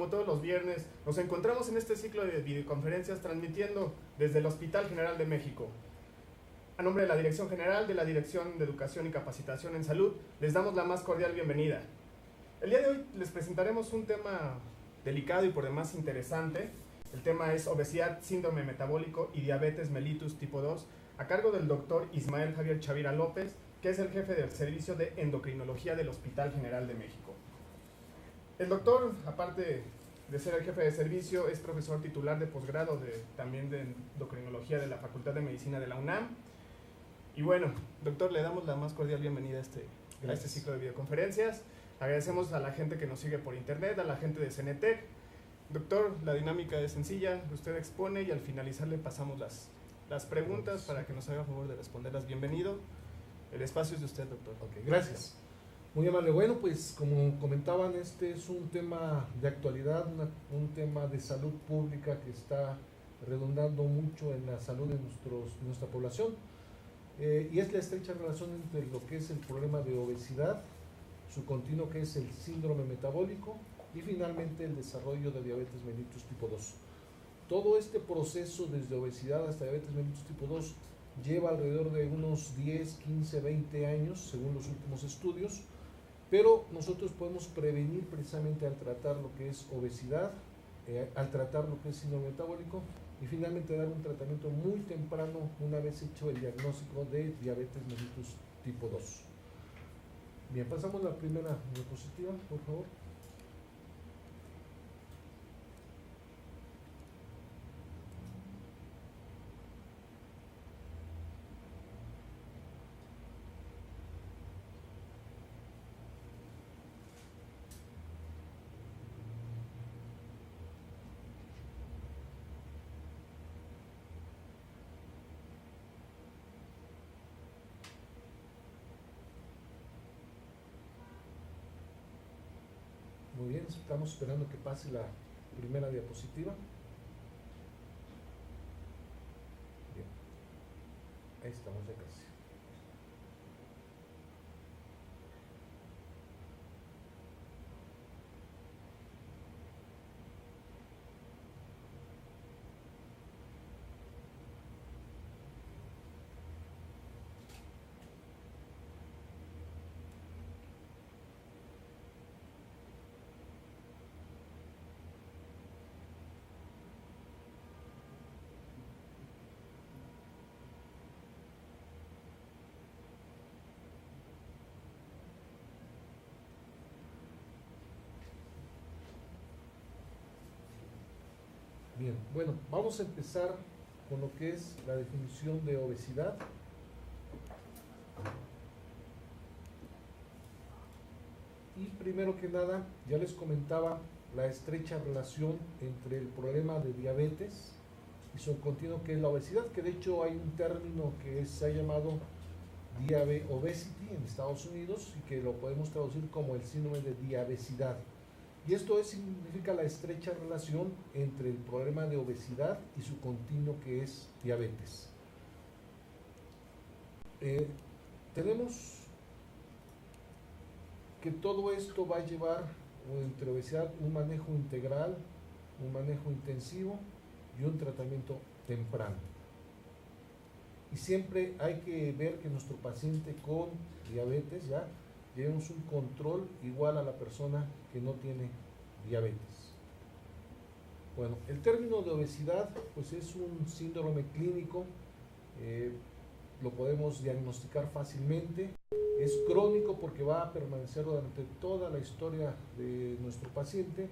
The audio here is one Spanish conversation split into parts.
como todos los viernes, nos encontramos en este ciclo de videoconferencias transmitiendo desde el Hospital General de México. A nombre de la Dirección General de la Dirección de Educación y Capacitación en Salud, les damos la más cordial bienvenida. El día de hoy les presentaremos un tema delicado y por demás interesante. El tema es obesidad, síndrome metabólico y diabetes mellitus tipo 2, a cargo del doctor Ismael Javier Chavira López, que es el jefe del Servicio de Endocrinología del Hospital General de México. El doctor, aparte de ser el jefe de servicio, es profesor titular de posgrado también de endocrinología de la Facultad de Medicina de la UNAM. Y bueno, doctor, le damos la más cordial bienvenida a este ciclo de videoconferencias. Agradecemos a la gente que nos sigue por internet, a la gente de CENETEC. Doctor, la dinámica es sencilla, usted expone y al finalizar le pasamos las preguntas para que nos haga favor de responderlas. Bienvenido, el espacio es de usted, doctor. Ok, gracias. Muy amable. Bueno, pues como comentaban, este es un tema de actualidad, un tema de salud pública que está redundando mucho en la salud de nuestra población, y es la estrecha relación entre lo que es el problema de obesidad, su continuo que es el síndrome metabólico y finalmente el desarrollo de diabetes mellitus tipo 2. Todo este proceso desde obesidad hasta diabetes mellitus tipo 2 lleva alrededor de unos 10, 15, 20 años según los últimos estudios, pero nosotros podemos prevenir precisamente al tratar lo que es obesidad, al tratar lo que es síndrome metabólico y finalmente dar un tratamiento muy temprano una vez hecho el diagnóstico de diabetes mellitus tipo 2. Bien, pasamos a la primera diapositiva, por favor. Muy bien, estamos esperando que pase la primera diapositiva. Bien, ahí estamos ya casi. Bien, bueno, vamos a empezar con lo que es la definición de obesidad. Y primero que nada, ya les comentaba la estrecha relación entre el problema de diabetes y su continuo que es la obesidad, que de hecho hay un término que se ha llamado obesity en Estados Unidos y que lo podemos traducir como el síndrome de diabesidad. Y esto significa la estrecha relación entre el problema de obesidad y su continuo que es diabetes. Tenemos que todo esto va a llevar entre obesidad un manejo integral, un manejo intensivo y un tratamiento temprano. Y siempre hay que ver que nuestro paciente con diabetes ya llevemos un control igual a la persona que no tiene diabetes. Bueno, el término de obesidad pues es un síndrome clínico, lo podemos diagnosticar fácilmente, es crónico porque va a permanecer durante toda la historia de nuestro paciente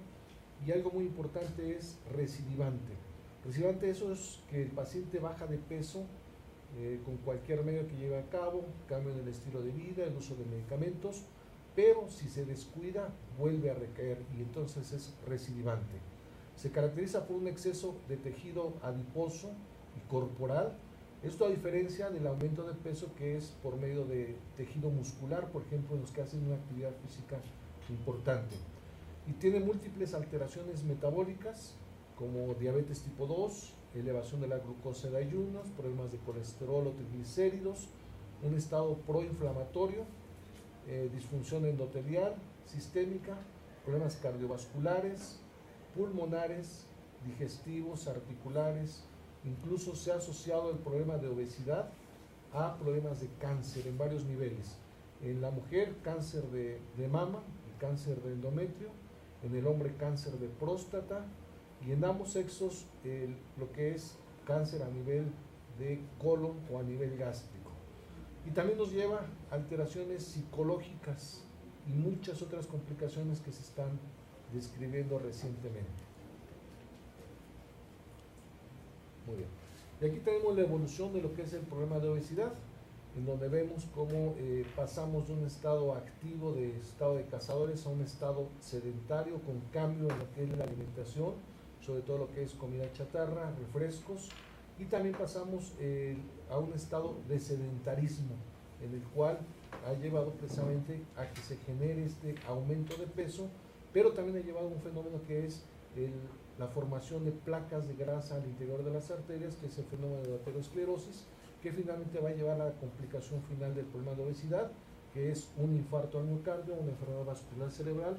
y algo muy importante es recidivante. Recidivante eso es que el paciente baja de peso con cualquier medio que lleve a cabo, cambio en el estilo de vida, el uso de medicamentos, pero si se descuida vuelve a recaer y entonces es recidivante. Se caracteriza por un exceso de tejido adiposo y corporal, esto a diferencia del aumento de peso que es por medio de tejido muscular, por ejemplo en los que hacen una actividad física importante. Y tiene múltiples alteraciones metabólicas como diabetes tipo 2, elevación de la glucosa de ayunos, problemas de colesterol o triglicéridos, un estado proinflamatorio, disfunción endotelial, sistémica, problemas cardiovasculares, pulmonares, digestivos, articulares, incluso se ha asociado el problema de obesidad a problemas de cáncer en varios niveles. En la mujer, cáncer de mama, cáncer de endometrio, en el hombre, cáncer de próstata, y en ambos sexos lo que es cáncer a nivel de colon o a nivel gástrico. Y también nos lleva a alteraciones psicológicas y muchas otras complicaciones que se están describiendo recientemente. Muy bien. Y aquí tenemos la evolución de lo que es el problema de obesidad, en donde vemos cómo pasamos de un estado activo, de estado de cazadores, a un estado sedentario, con cambio en lo que es la alimentación, sobre todo lo que es comida chatarra, refrescos, y también pasamos a un estado de sedentarismo, en el cual ha llevado precisamente a que se genere este aumento de peso, pero también ha llevado a un fenómeno que es la formación de placas de grasa al interior de las arterias, que es el fenómeno de la aterosclerosis, que finalmente va a llevar a la complicación final del problema de obesidad, que es un infarto al miocardio, una enfermedad vascular cerebral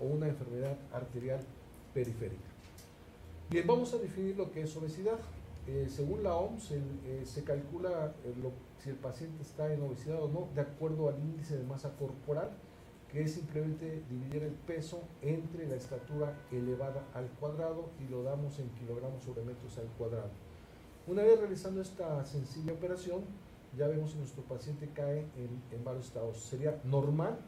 o una enfermedad arterial periférica. Bien, vamos a definir lo que es obesidad. Según la OMS, se calcula si el paciente está en obesidad o no de acuerdo al índice de masa corporal, que es simplemente dividir el peso entre la estatura elevada al cuadrado y lo damos en kilogramos sobre metros al cuadrado. Una vez realizando esta sencilla operación, ya vemos que nuestro paciente cae en varios estados. Sería normal,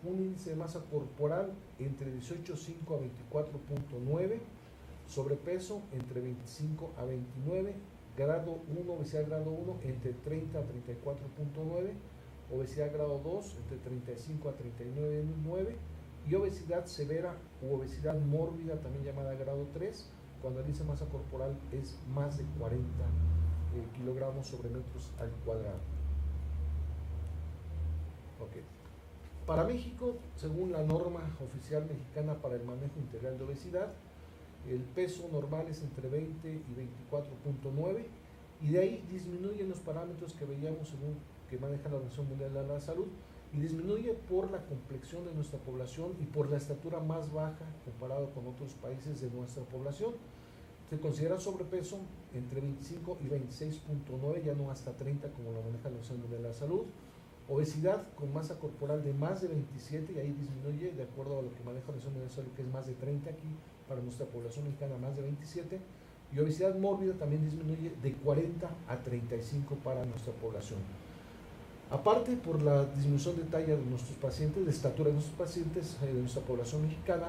un índice de masa corporal entre 18.5 a 24.9, sobrepeso entre 25 a 29, grado 1, obesidad grado 1 entre 30 a 34.9, obesidad grado 2 entre 35 a 39.9 y obesidad severa u obesidad mórbida, también llamada grado 3, cuando el índice de masa corporal es más de 40 kilogramos sobre metros al cuadrado. Okay. Para México, según la norma oficial mexicana para el manejo integral de obesidad, el peso normal es entre 20 y 24.9 y de ahí disminuyen los parámetros que veíamos según que maneja la Organización Mundial de la Salud, y disminuye por la complexión de nuestra población y por la estatura más baja comparado con otros países de nuestra población. Se considera sobrepeso entre 25 y 26.9, ya no hasta 30 como lo maneja la Organización Mundial de la Salud. Obesidad con masa corporal de más de 27, y ahí disminuye de acuerdo a lo que maneja la Organización Mundial de la Salud, que es más de 30 aquí para nuestra población mexicana, más de 27. Y obesidad mórbida también disminuye de 40 a 35 para nuestra población. Aparte, por la disminución de talla de nuestros pacientes, de estatura de nuestros pacientes, de nuestra población mexicana,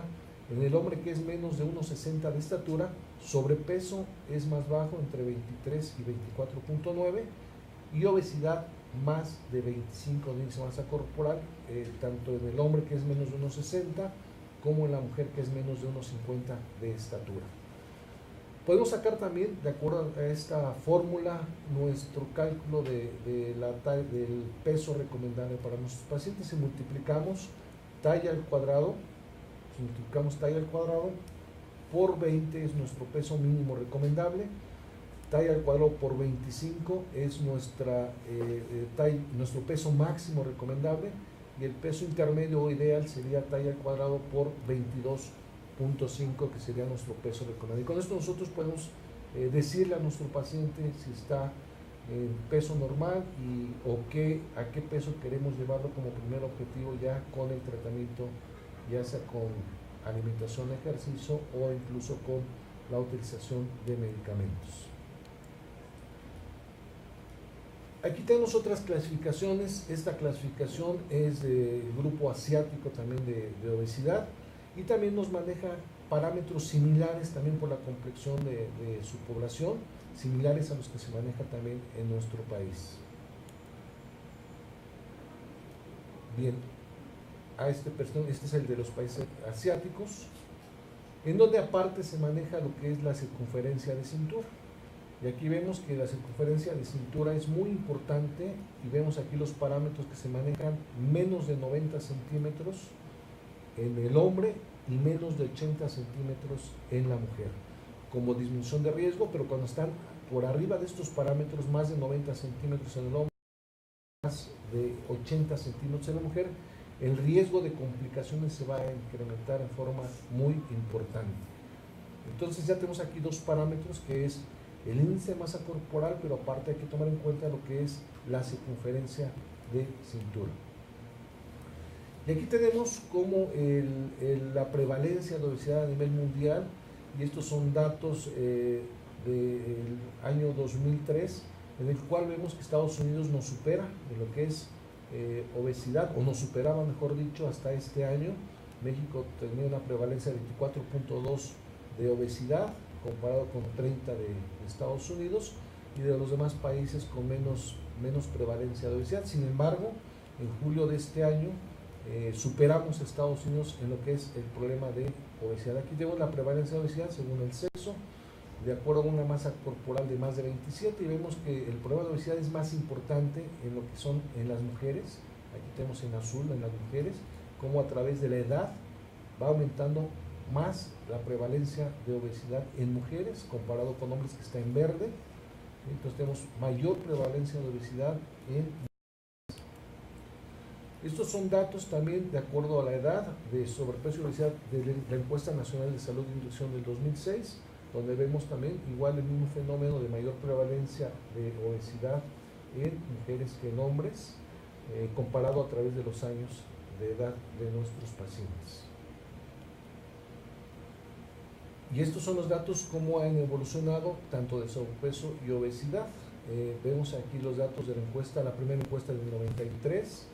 en el hombre que es menos de 1,60 de estatura, sobrepeso es más bajo, entre 23 y 24.9, y obesidad más de 25 de índice de masa corporal, tanto en el hombre que es menos de 1,60 como en la mujer que es menos de 1,50 de estatura. Podemos sacar también, de acuerdo a esta fórmula, nuestro cálculo del peso recomendable para nuestros pacientes. Si multiplicamos talla al cuadrado, por 20 es nuestro peso mínimo recomendable, talla al cuadrado por 25 es nuestro peso máximo recomendable, y el peso intermedio o ideal sería talla al cuadrado por 22.5, que sería nuestro peso recomendable. Y con esto nosotros podemos decirle a nuestro paciente si está en peso normal o a qué peso queremos llevarlo como primer objetivo ya con el tratamiento, ya sea con alimentación, ejercicio o incluso con la utilización de medicamentos. Aquí tenemos otras clasificaciones. Esta clasificación es del grupo asiático también de obesidad, y también nos maneja parámetros similares también por la complexión de su población, similares a los que se maneja también en nuestro país. Bien, este es el de los países asiáticos, en donde aparte se maneja lo que es la circunferencia de cintura. Y aquí vemos que la circunferencia de cintura es muy importante, y vemos aquí los parámetros que se manejan: menos de 90 centímetros en el hombre y menos de 80 centímetros en la mujer, como disminución de riesgo. Pero cuando están por arriba de estos parámetros, más de 90 centímetros en el hombre, más de 80 centímetros en la mujer, el riesgo de complicaciones se va a incrementar en forma muy importante. Entonces ya tenemos aquí dos parámetros, que es el índice de masa corporal, pero aparte hay que tomar en cuenta lo que es la circunferencia de cintura. Y aquí tenemos como la prevalencia de obesidad a nivel mundial, y estos son datos del año 2003, en el cual vemos que Estados Unidos nos supera en lo que es obesidad, o nos superaba, mejor dicho, hasta este año. México tenía una prevalencia de 24.2 de obesidad, comparado con 30 de Estados Unidos, y de los demás países con menos prevalencia de obesidad. Sin embargo, en julio de este año superamos a Estados Unidos en lo que es el problema de obesidad. Aquí tenemos la prevalencia de obesidad según el sexo, de acuerdo a una masa corporal de más de 27, y vemos que el problema de obesidad es más importante en lo que son en las mujeres. Aquí tenemos en azul en las mujeres, como a través de la edad va aumentando más la prevalencia de obesidad en mujeres comparado con hombres, que está en verde. Entonces tenemos mayor prevalencia de obesidad en mujeres. Estos son datos también de acuerdo a la edad de sobrepeso y obesidad de la Encuesta Nacional de Salud y Nutrición del 2006, donde vemos también igual el mismo fenómeno de mayor prevalencia de obesidad en mujeres que en hombres, comparado a través de los años de edad de nuestros pacientes. Y estos son los datos cómo han evolucionado tanto de sobrepeso y obesidad. Vemos aquí los datos de la encuesta, la primera encuesta del 93,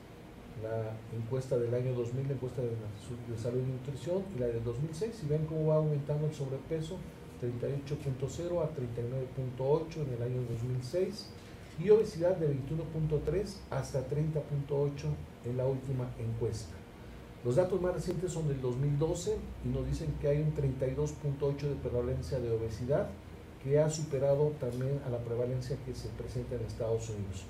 la encuesta del año 2000, la encuesta de salud y nutrición, y la del 2006, y ven cómo va aumentando el sobrepeso, 38.0 a 39.8 en el año 2006, y obesidad de 21.3 hasta 30.8 en la última encuesta. Los datos más recientes son del 2012 y nos dicen que hay un 32.8 de prevalencia de obesidad, que ha superado también a la prevalencia que se presenta en Estados Unidos.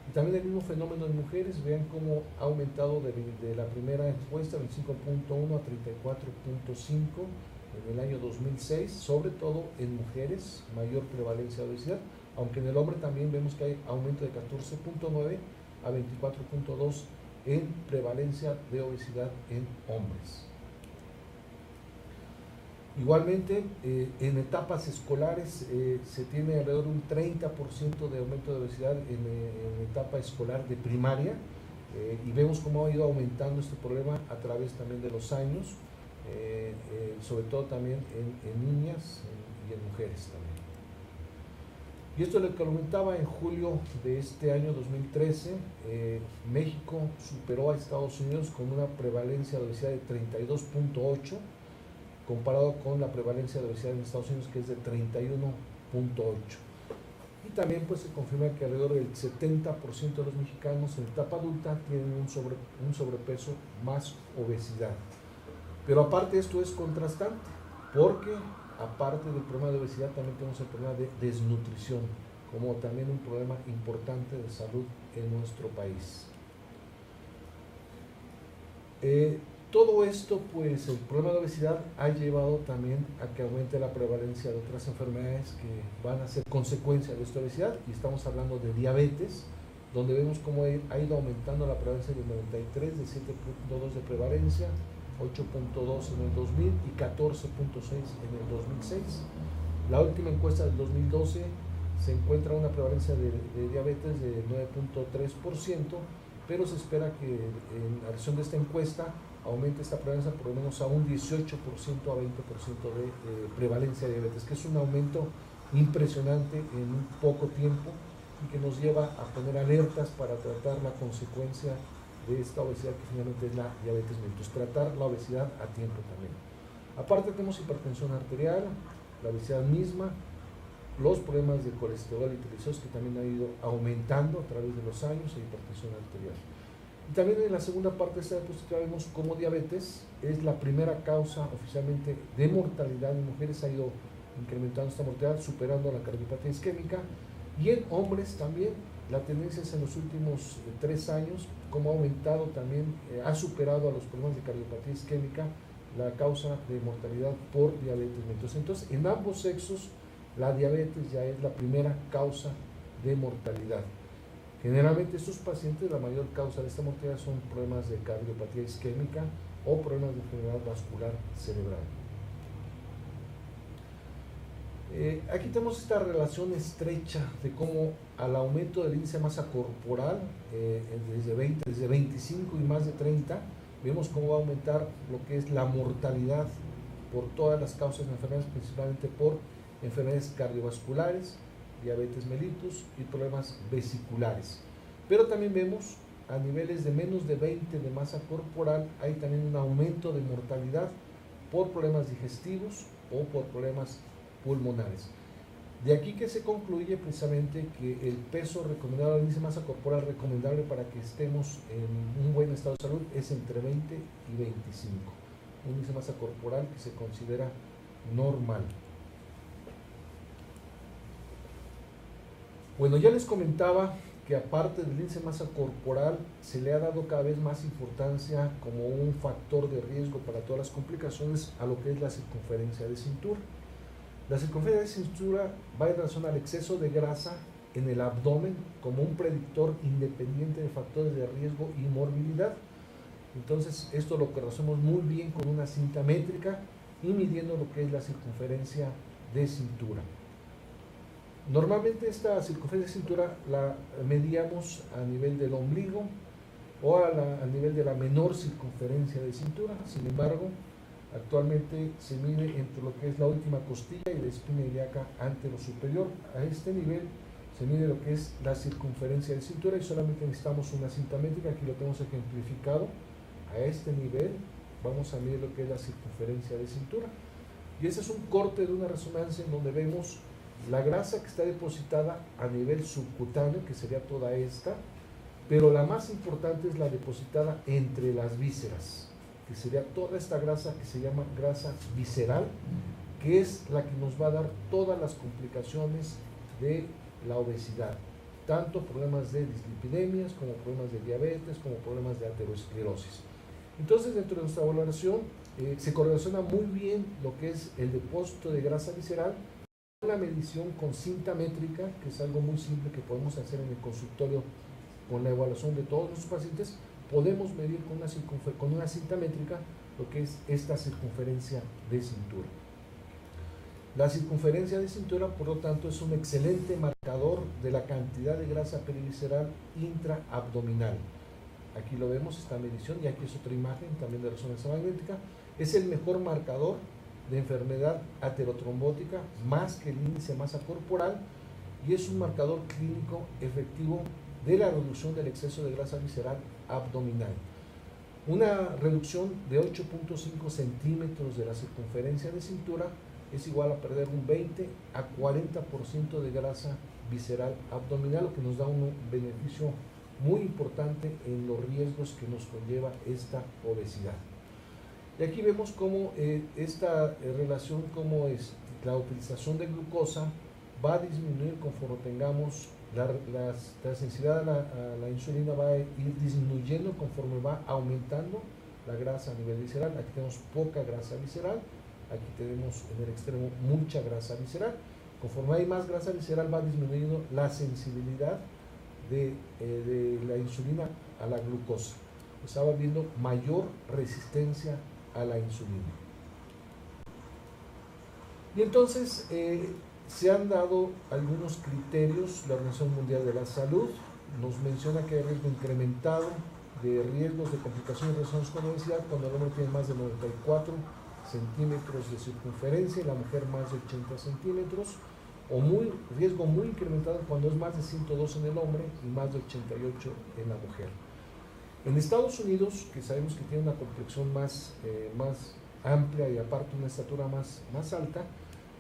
Y también el mismo fenómeno en mujeres, vean cómo ha aumentado de la primera encuesta, 25.1 a 34.5 en el año 2006, sobre todo en mujeres, mayor prevalencia de obesidad, aunque en el hombre también vemos que hay aumento de 14.9 a 24.2 en prevalencia de obesidad en hombres. Igualmente, en etapas escolares se tiene alrededor de un 30% de aumento de obesidad en etapa escolar de primaria, y vemos cómo ha ido aumentando este problema a través también de los años, sobre todo también en niñas y en mujeres también. Y esto es lo que comentaba en julio de este año 2013, México superó a Estados Unidos con una prevalencia de obesidad de 32.8, comparado con la prevalencia de obesidad en Estados Unidos, que es de 31.8. Y también pues se confirma que alrededor del 70% de los mexicanos en etapa adulta tienen un sobrepeso más obesidad. Pero aparte esto es contrastante, porque aparte del problema de obesidad también tenemos el problema de desnutrición, como también un problema importante de salud en nuestro país. Todo esto, pues el problema de obesidad ha llevado también a que aumente la prevalencia de otras enfermedades que van a ser consecuencia de esta obesidad, y estamos hablando de diabetes, donde vemos cómo ha ido aumentando la prevalencia del 93, de 7.2 de prevalencia, 8.2 en el 2000 y 14.6 en el 2006. La última encuesta del 2012 se encuentra una prevalencia de diabetes de 9.3%, pero se espera que en la acción de esta encuesta aumente esta prevalencia por lo menos a un 18% a 20% de prevalencia de diabetes, que es un aumento impresionante en un poco tiempo y que nos lleva a poner alertas para tratar la consecuencia de esta obesidad, que finalmente es la diabetes mellitus, tratar la obesidad a tiempo también. Aparte tenemos hipertensión arterial, la obesidad misma, los problemas de colesterol y triglicéridos, que también han ido aumentando a través de los años, e hipertensión arterial. Y también en la segunda parte de esta diapositiva vemos cómo diabetes es la primera causa oficialmente de mortalidad en mujeres, ha ido incrementando esta mortalidad, superando a la cardiopatía isquémica, y en hombres también la tendencia es en los últimos 3 años, como ha aumentado también, ha superado a los problemas de cardiopatía isquémica la causa de mortalidad por diabetes mellitus. Entonces, en ambos sexos, la diabetes ya es la primera causa de mortalidad. Generalmente estos pacientes, la mayor causa de esta mortalidad son problemas de cardiopatía isquémica o problemas de enfermedad vascular cerebral. Aquí tenemos esta relación estrecha de cómo al aumento del índice de masa corporal desde 25 y más de 30, vemos cómo va a aumentar lo que es la mortalidad por todas las causas de enfermedades, principalmente por enfermedades cardiovasculares, diabetes mellitus y problemas vesiculares. Pero también vemos a niveles de menos de 20 de masa corporal, hay también un aumento de mortalidad por problemas digestivos o por problemas pulmonares. De aquí que se concluye precisamente que el peso recomendado, el índice de masa corporal recomendable para que estemos en un buen estado de salud es entre 20 y 25. Un índice de masa corporal que se considera normal. Bueno, ya les comentaba que aparte del índice de masa corporal se le ha dado cada vez más importancia como un factor de riesgo para todas las complicaciones a lo que es la circunferencia de cintura. La circunferencia de cintura va en relación al exceso de grasa en el abdomen como un predictor independiente de factores de riesgo y morbilidad. Entonces esto lo conocemos muy bien con una cinta métrica y midiendo lo que es la circunferencia de cintura. Normalmente esta circunferencia de cintura la medíamos a nivel del ombligo o a nivel de la menor circunferencia de cintura. Sin embargo, actualmente se mide entre lo que es la última costilla y la espina ilíaca antero superior. A este nivel se mide lo que es la circunferencia de cintura y solamente necesitamos una cinta métrica. Aquí lo tenemos ejemplificado. A este nivel vamos a medir lo que es la circunferencia de cintura. Y ese es un corte de una resonancia en donde vemos la grasa que está depositada a nivel subcutáneo, que sería toda esta, pero la más importante es la depositada entre las vísceras, que sería toda esta grasa que se llama grasa visceral, que es la que nos va a dar todas las complicaciones de la obesidad, tanto problemas de dislipidemias, como problemas de diabetes, como problemas de aterosclerosis. Entonces, dentro de nuestra valoración se correlaciona muy bien lo que es el depósito de grasa visceral, una medición con cinta métrica, que es algo muy simple que podemos hacer en el consultorio con la evaluación de todos nuestros pacientes. Podemos medir con una cinta métrica lo que es esta circunferencia de cintura. La circunferencia de cintura, por lo tanto, es un excelente marcador de la cantidad de grasa perivisceral intraabdominal. Aquí lo vemos, esta medición, y aquí es otra imagen también de resonancia magnética. Es el mejor marcador de enfermedad aterotrombótica más que el índice de masa corporal y es un marcador clínico efectivo de la reducción del exceso de grasa visceral abdominal. Una reducción de 8.5 centímetros de la circunferencia de cintura es igual a perder un 20 a 40% de grasa visceral abdominal, lo que nos da un beneficio muy importante en los riesgos que nos conlleva esta obesidad. Y aquí vemos cómo esta relación, cómo la utilización de glucosa va a disminuir conforme tengamos la sensibilidad a la insulina, va a ir disminuyendo conforme va aumentando la grasa a nivel visceral. Aquí tenemos poca grasa visceral, aquí tenemos en el extremo mucha grasa visceral. Conforme hay más grasa visceral va disminuyendo la sensibilidad de la insulina a la glucosa. Estaba viendo mayor resistencia a la insulina. Y entonces se han dado algunos criterios. La Organización Mundial de la Salud nos menciona que hay riesgo incrementado de riesgos de complicaciones relacionadas con obesidad cuando el hombre tiene más de 94 centímetros de circunferencia y la mujer más de 80 centímetros, o riesgo muy incrementado cuando es más de 102 en el hombre y más de 88 en la mujer. En Estados Unidos, que sabemos que tiene una complexión más amplia y aparte una estatura más alta,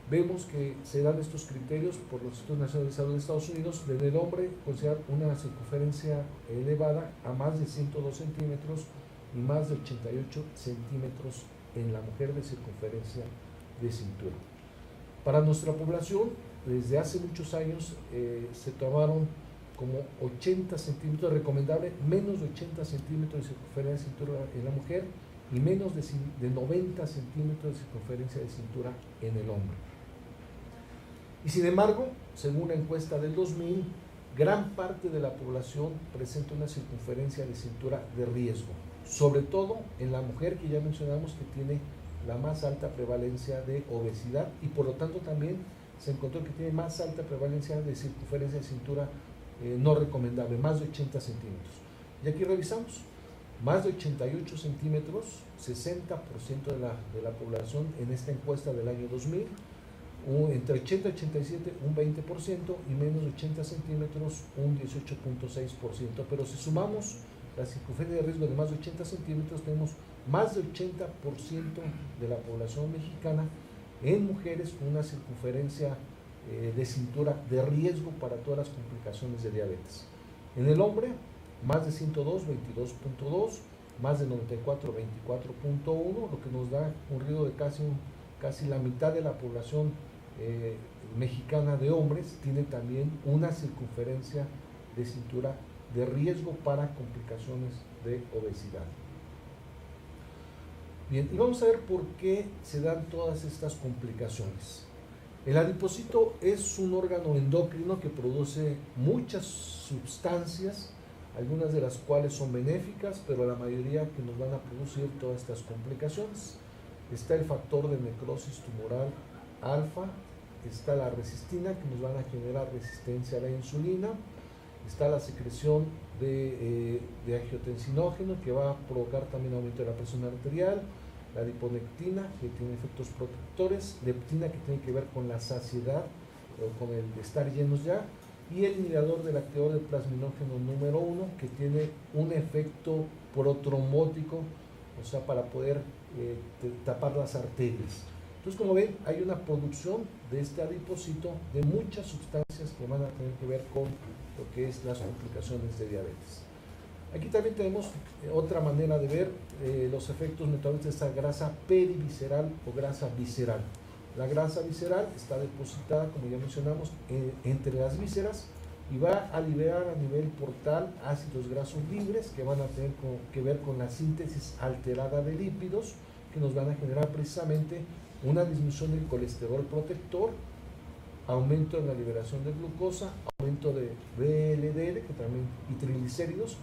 vemos que se dan estos criterios por los Institutos Nacionales de Salud de Estados Unidos, de el hombre considerar una circunferencia elevada a más de 102 centímetros y más de 88 centímetros en la mujer de circunferencia de cintura. Para nuestra población, desde hace muchos años se tomaron como 80 centímetros, recomendable menos de 80 centímetros de circunferencia de cintura en la mujer y menos de 90 centímetros de circunferencia de cintura en el hombre. Y sin embargo, según una encuesta del 2000, gran parte de la población presenta una circunferencia de cintura de riesgo, sobre todo en la mujer, que ya mencionamos que tiene la más alta prevalencia de obesidad, y por lo tanto también se encontró que tiene más alta prevalencia de circunferencia de cintura no recomendable, más de 80 centímetros. Y aquí revisamos, más de 88 centímetros, 60% de la población en esta encuesta del año 2000, entre 80 y 87 un 20% y menos de 80 centímetros un 18.6%, pero si sumamos la circunferencia de riesgo de más de 80 centímetros, tenemos más del 80% de la población mexicana en mujeres con una circunferencia de cintura de riesgo para todas las complicaciones de diabetes. En el hombre, más de 102, 22.2, más de 94, 24.1, lo que nos da un riesgo de casi la mitad de la población mexicana de hombres tiene también una circunferencia de cintura de riesgo para complicaciones de obesidad. Bien, y vamos a ver por qué se dan todas estas complicaciones. El adipocito es un órgano endocrino que produce muchas sustancias, algunas de las cuales son benéficas, pero la mayoría que nos van a producir todas estas complicaciones. Está el factor de necrosis tumoral alfa, está la resistina, que nos van a generar resistencia a la insulina, está la secreción de angiotensinógeno, que va a provocar también aumento de la presión arterial, la adiponectina, que tiene efectos protectores, leptina, que tiene que ver con la saciedad o con el estar llenos ya, y el inhibidor del activador del plasminógeno número 1, que tiene un efecto protrombótico, o sea, para poder tapar las arterias. Entonces, como ven, hay una producción de este adipocito de muchas sustancias que van a tener que ver con lo que es las complicaciones de diabetes. Aquí también tenemos otra manera de ver los efectos metabólicos de esta grasa perivisceral o grasa visceral. La grasa visceral está depositada, como ya mencionamos, entre las vísceras y va a liberar a nivel portal ácidos grasos libres que van a tener que ver con la síntesis alterada de lípidos, que nos van a generar precisamente una disminución del colesterol protector, aumento en la liberación de glucosa, aumento de VLDL que también, y triglicéridos.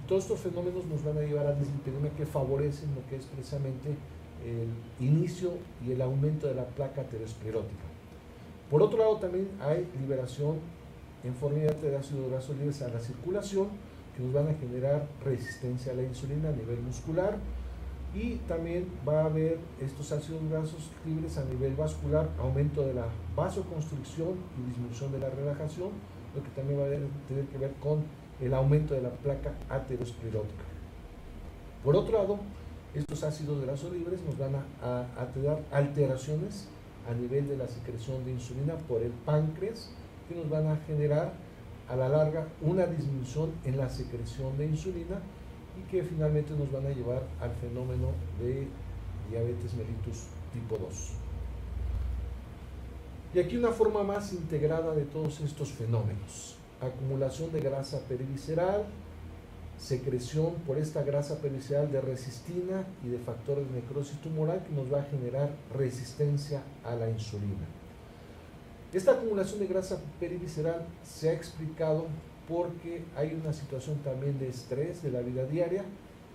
Todos estos fenómenos nos van a llevar a dislipidemia que favorecen lo que es precisamente el inicio y el aumento de la placa aterosclerótica. Por otro lado, también hay liberación en forma de ácidos grasos libres a la circulación, que nos van a generar resistencia a la insulina a nivel muscular, y también va a haber estos ácidos grasos libres a nivel vascular, aumento de la vasoconstricción y disminución de la relajación, lo que también va a tener que ver con el aumento de la placa aterosclerótica. Por otro lado, estos ácidos grasos libres nos van a dar alteraciones a nivel de la secreción de insulina por el páncreas, que nos van a generar a la larga una disminución en la secreción de insulina y que finalmente nos van a llevar al fenómeno de diabetes mellitus tipo 2. Y aquí una forma más integrada de todos estos fenómenos: acumulación de grasa perivisceral, secreción por esta grasa perivisceral de resistina y de factores de necrosis tumoral, que nos va a generar resistencia a la insulina. Esta acumulación de grasa perivisceral se ha explicado porque hay una situación también de estrés de la vida diaria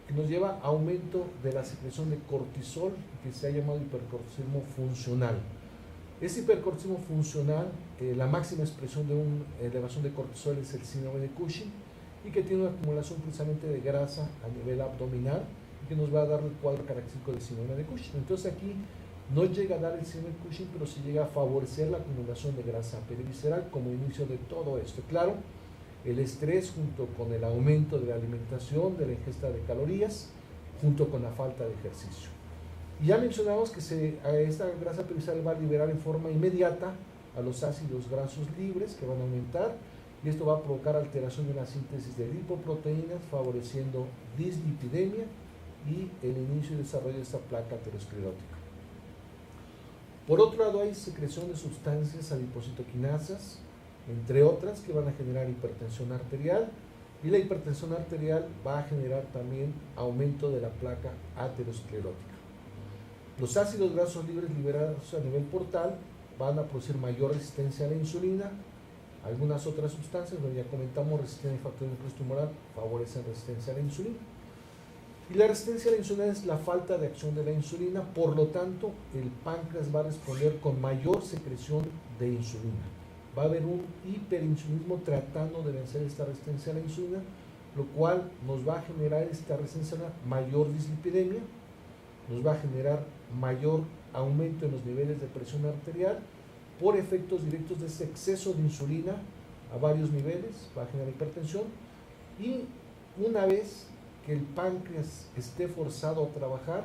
que nos lleva a aumento de la secreción de cortisol, que se ha llamado hipercortisolismo funcional. Este hipercortisolismo funcional, la máxima expresión de una elevación de cortisol es el síndrome de Cushing, y que tiene una acumulación precisamente de grasa a nivel abdominal, y que nos va a dar el cuadro característico del síndrome de Cushing. Entonces aquí no llega a dar el síndrome de Cushing, pero sí llega a favorecer la acumulación de grasa perivisceral como inicio de todo esto. Claro, el estrés junto con el aumento de la alimentación, de la ingesta de calorías, junto con la falta de ejercicio. Y ya mencionamos que esta grasa perivisceral va a liberar en forma inmediata a los ácidos grasos libres, que van a aumentar, y esto va a provocar alteración en la síntesis de lipoproteínas, favoreciendo dislipidemia y el inicio y desarrollo de esta placa aterosclerótica. Por otro lado, hay secreción de sustancias adipocitoquinasas, entre otras, que van a generar hipertensión arterial, y la hipertensión arterial va a generar también aumento de la placa aterosclerótica. Los ácidos grasos libres liberados a nivel portal van a producir mayor resistencia a la insulina, Algunas otras sustancias, ya comentamos, resistencia y factor de interés tumoral, favorecen resistencia a la insulina. Y la resistencia a la insulina es la falta de acción de la insulina, por lo tanto, el páncreas va a responder con mayor secreción de insulina. Va a haber un hiperinsulinismo tratando de vencer esta resistencia a la insulina, lo cual nos va a generar esta resistencia a la mayor dislipidemia, nos va a generar mayor aumento en los niveles de presión arterial por efectos directos de ese exceso de insulina a varios niveles, va a generar hipertensión, y una vez que el páncreas esté forzado a trabajar,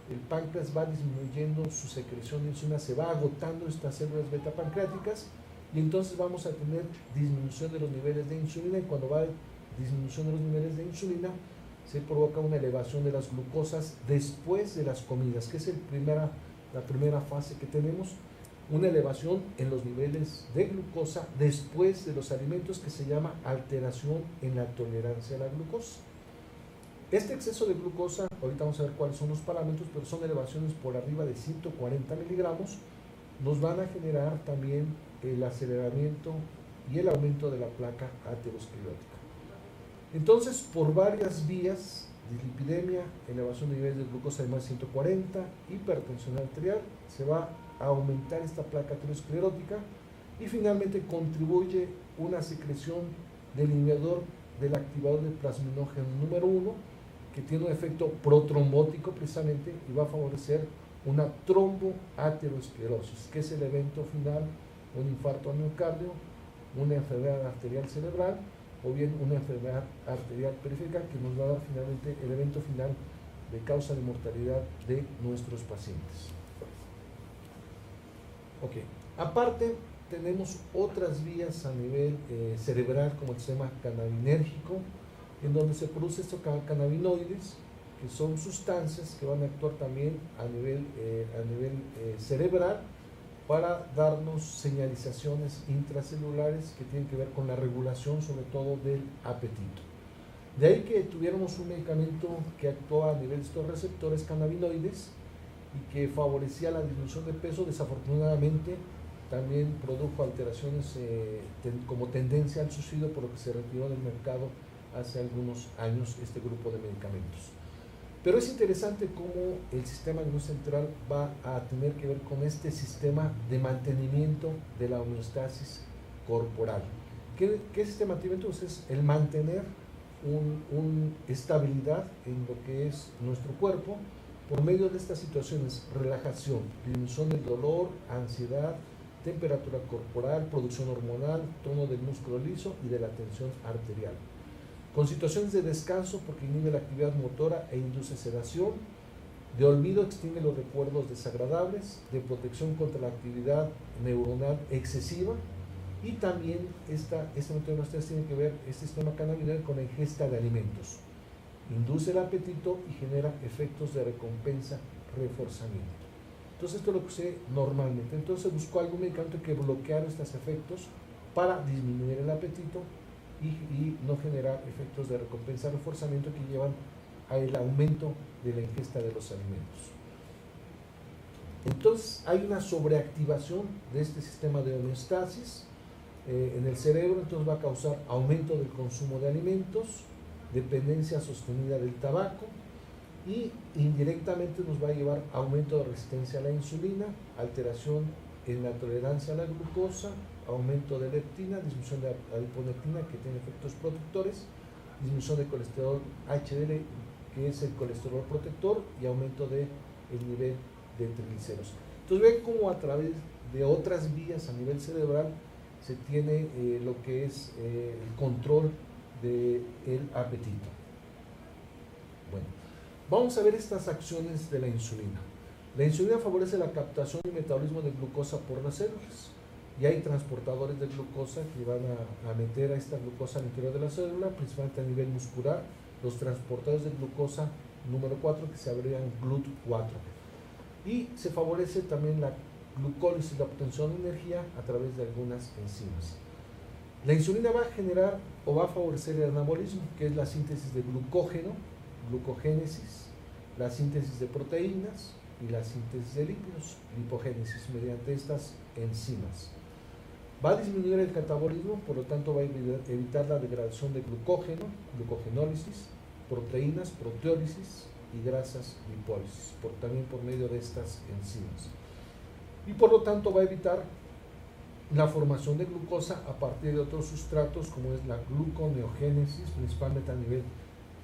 el páncreas va disminuyendo su secreción de insulina, se va agotando estas células beta pancreáticas, y entonces vamos a tener disminución de los niveles de insulina, y cuando va a disminución de los niveles de insulina, se provoca una elevación de las glucosas después de las comidas, que es la primera fase que tenemos, una elevación en los niveles de glucosa después de los alimentos, que se llama alteración en la tolerancia a la glucosa. Este exceso de glucosa, ahorita vamos a ver cuáles son los parámetros, pero son elevaciones por arriba de 140 miligramos, nos van a generar también el aceleramiento y el aumento de la placa aterosclerótica. Entonces, por varias vías, dislipidemia, elevación de niveles de glucosa de más de 140, hipertensión arterial, se va a aumentar esta placa aterosclerótica, y finalmente contribuye una secreción del inhibidor del activador de plasminógeno número 1, que tiene un efecto protrombótico precisamente, y va a favorecer una tromboaterosclerosis, que es el evento final, un infarto al miocardio, una enfermedad arterial cerebral, o bien una enfermedad arterial periférica, que nos va a dar finalmente el evento final de causa de mortalidad de nuestros pacientes. Ok, aparte tenemos otras vías a nivel cerebral, como el sistema cannabinérgico, en donde se produce estos cannabinoides, que son sustancias que van a actuar también a nivel cerebral, para darnos señalizaciones intracelulares que tienen que ver con la regulación, sobre todo del apetito. De ahí que tuviéramos un medicamento que actuaba a nivel de estos receptores cannabinoides y que favorecía la disminución de peso. Desafortunadamente también produjo alteraciones como tendencia al suicidio, por lo que se retiró del mercado hace algunos años este grupo de medicamentos. Pero es interesante cómo el sistema nervioso central va a tener que ver con este sistema de mantenimiento de la homeostasis corporal. ¿Qué es este mantenimiento? Pues es el mantener una estabilidad en lo que es nuestro cuerpo por medio de estas situaciones: relajación, disminución del dolor, ansiedad, temperatura corporal, producción hormonal, tono del músculo liso y de la tensión arterial. Con situaciones de descanso, porque inhibe la actividad motora e induce sedación; de olvido, extingue los recuerdos desagradables; de protección contra la actividad neuronal excesiva; y también este método de homeostasis tiene que ver, este sistema cannabinoide, con la ingesta de alimentos. Induce el apetito y genera efectos de recompensa, reforzamiento. Entonces esto es lo que se normalmente. Entonces buscó algún medicamento que bloqueara estos efectos para disminuir el apetito y no generar efectos de recompensa, reforzamiento, que llevan al aumento de la ingesta de los alimentos. Entonces hay una sobreactivación de este sistema de homeostasis en el cerebro. Entonces va a causar aumento del consumo de alimentos, dependencia sostenida del tabaco, y indirectamente nos va a llevar a aumento de resistencia a la insulina, alteración en la tolerancia a la glucosa, aumento de leptina, disminución de adiponectina, que tiene efectos protectores, disminución de colesterol HDL, que es el colesterol protector, y aumento del nivel de triglicéridos. Entonces ven cómo a través de otras vías a nivel cerebral se tiene lo que es el control del apetito. Bueno, vamos a ver estas acciones de la insulina. La insulina favorece la captación y metabolismo de glucosa por las células, y hay transportadores de glucosa que van a meter a esta glucosa al interior de la célula, principalmente a nivel muscular, los transportadores de glucosa número 4, que se abrevian GLUT4. Y se favorece también la glucólisis, la obtención de energía a través de algunas enzimas. La insulina va a generar o va a favorecer el anabolismo, que es la síntesis de glucógeno, glucogénesis, la síntesis de proteínas y la síntesis de lípidos, lipogénesis, mediante estas enzimas. Va a disminuir el catabolismo, por lo tanto va a evitar la degradación de glucógeno, glucogenólisis, proteínas, proteólisis y grasas lipólisis, también por medio de estas enzimas. Y por lo tanto va a evitar la formación de glucosa a partir de otros sustratos como es la gluconeogénesis, principalmente a nivel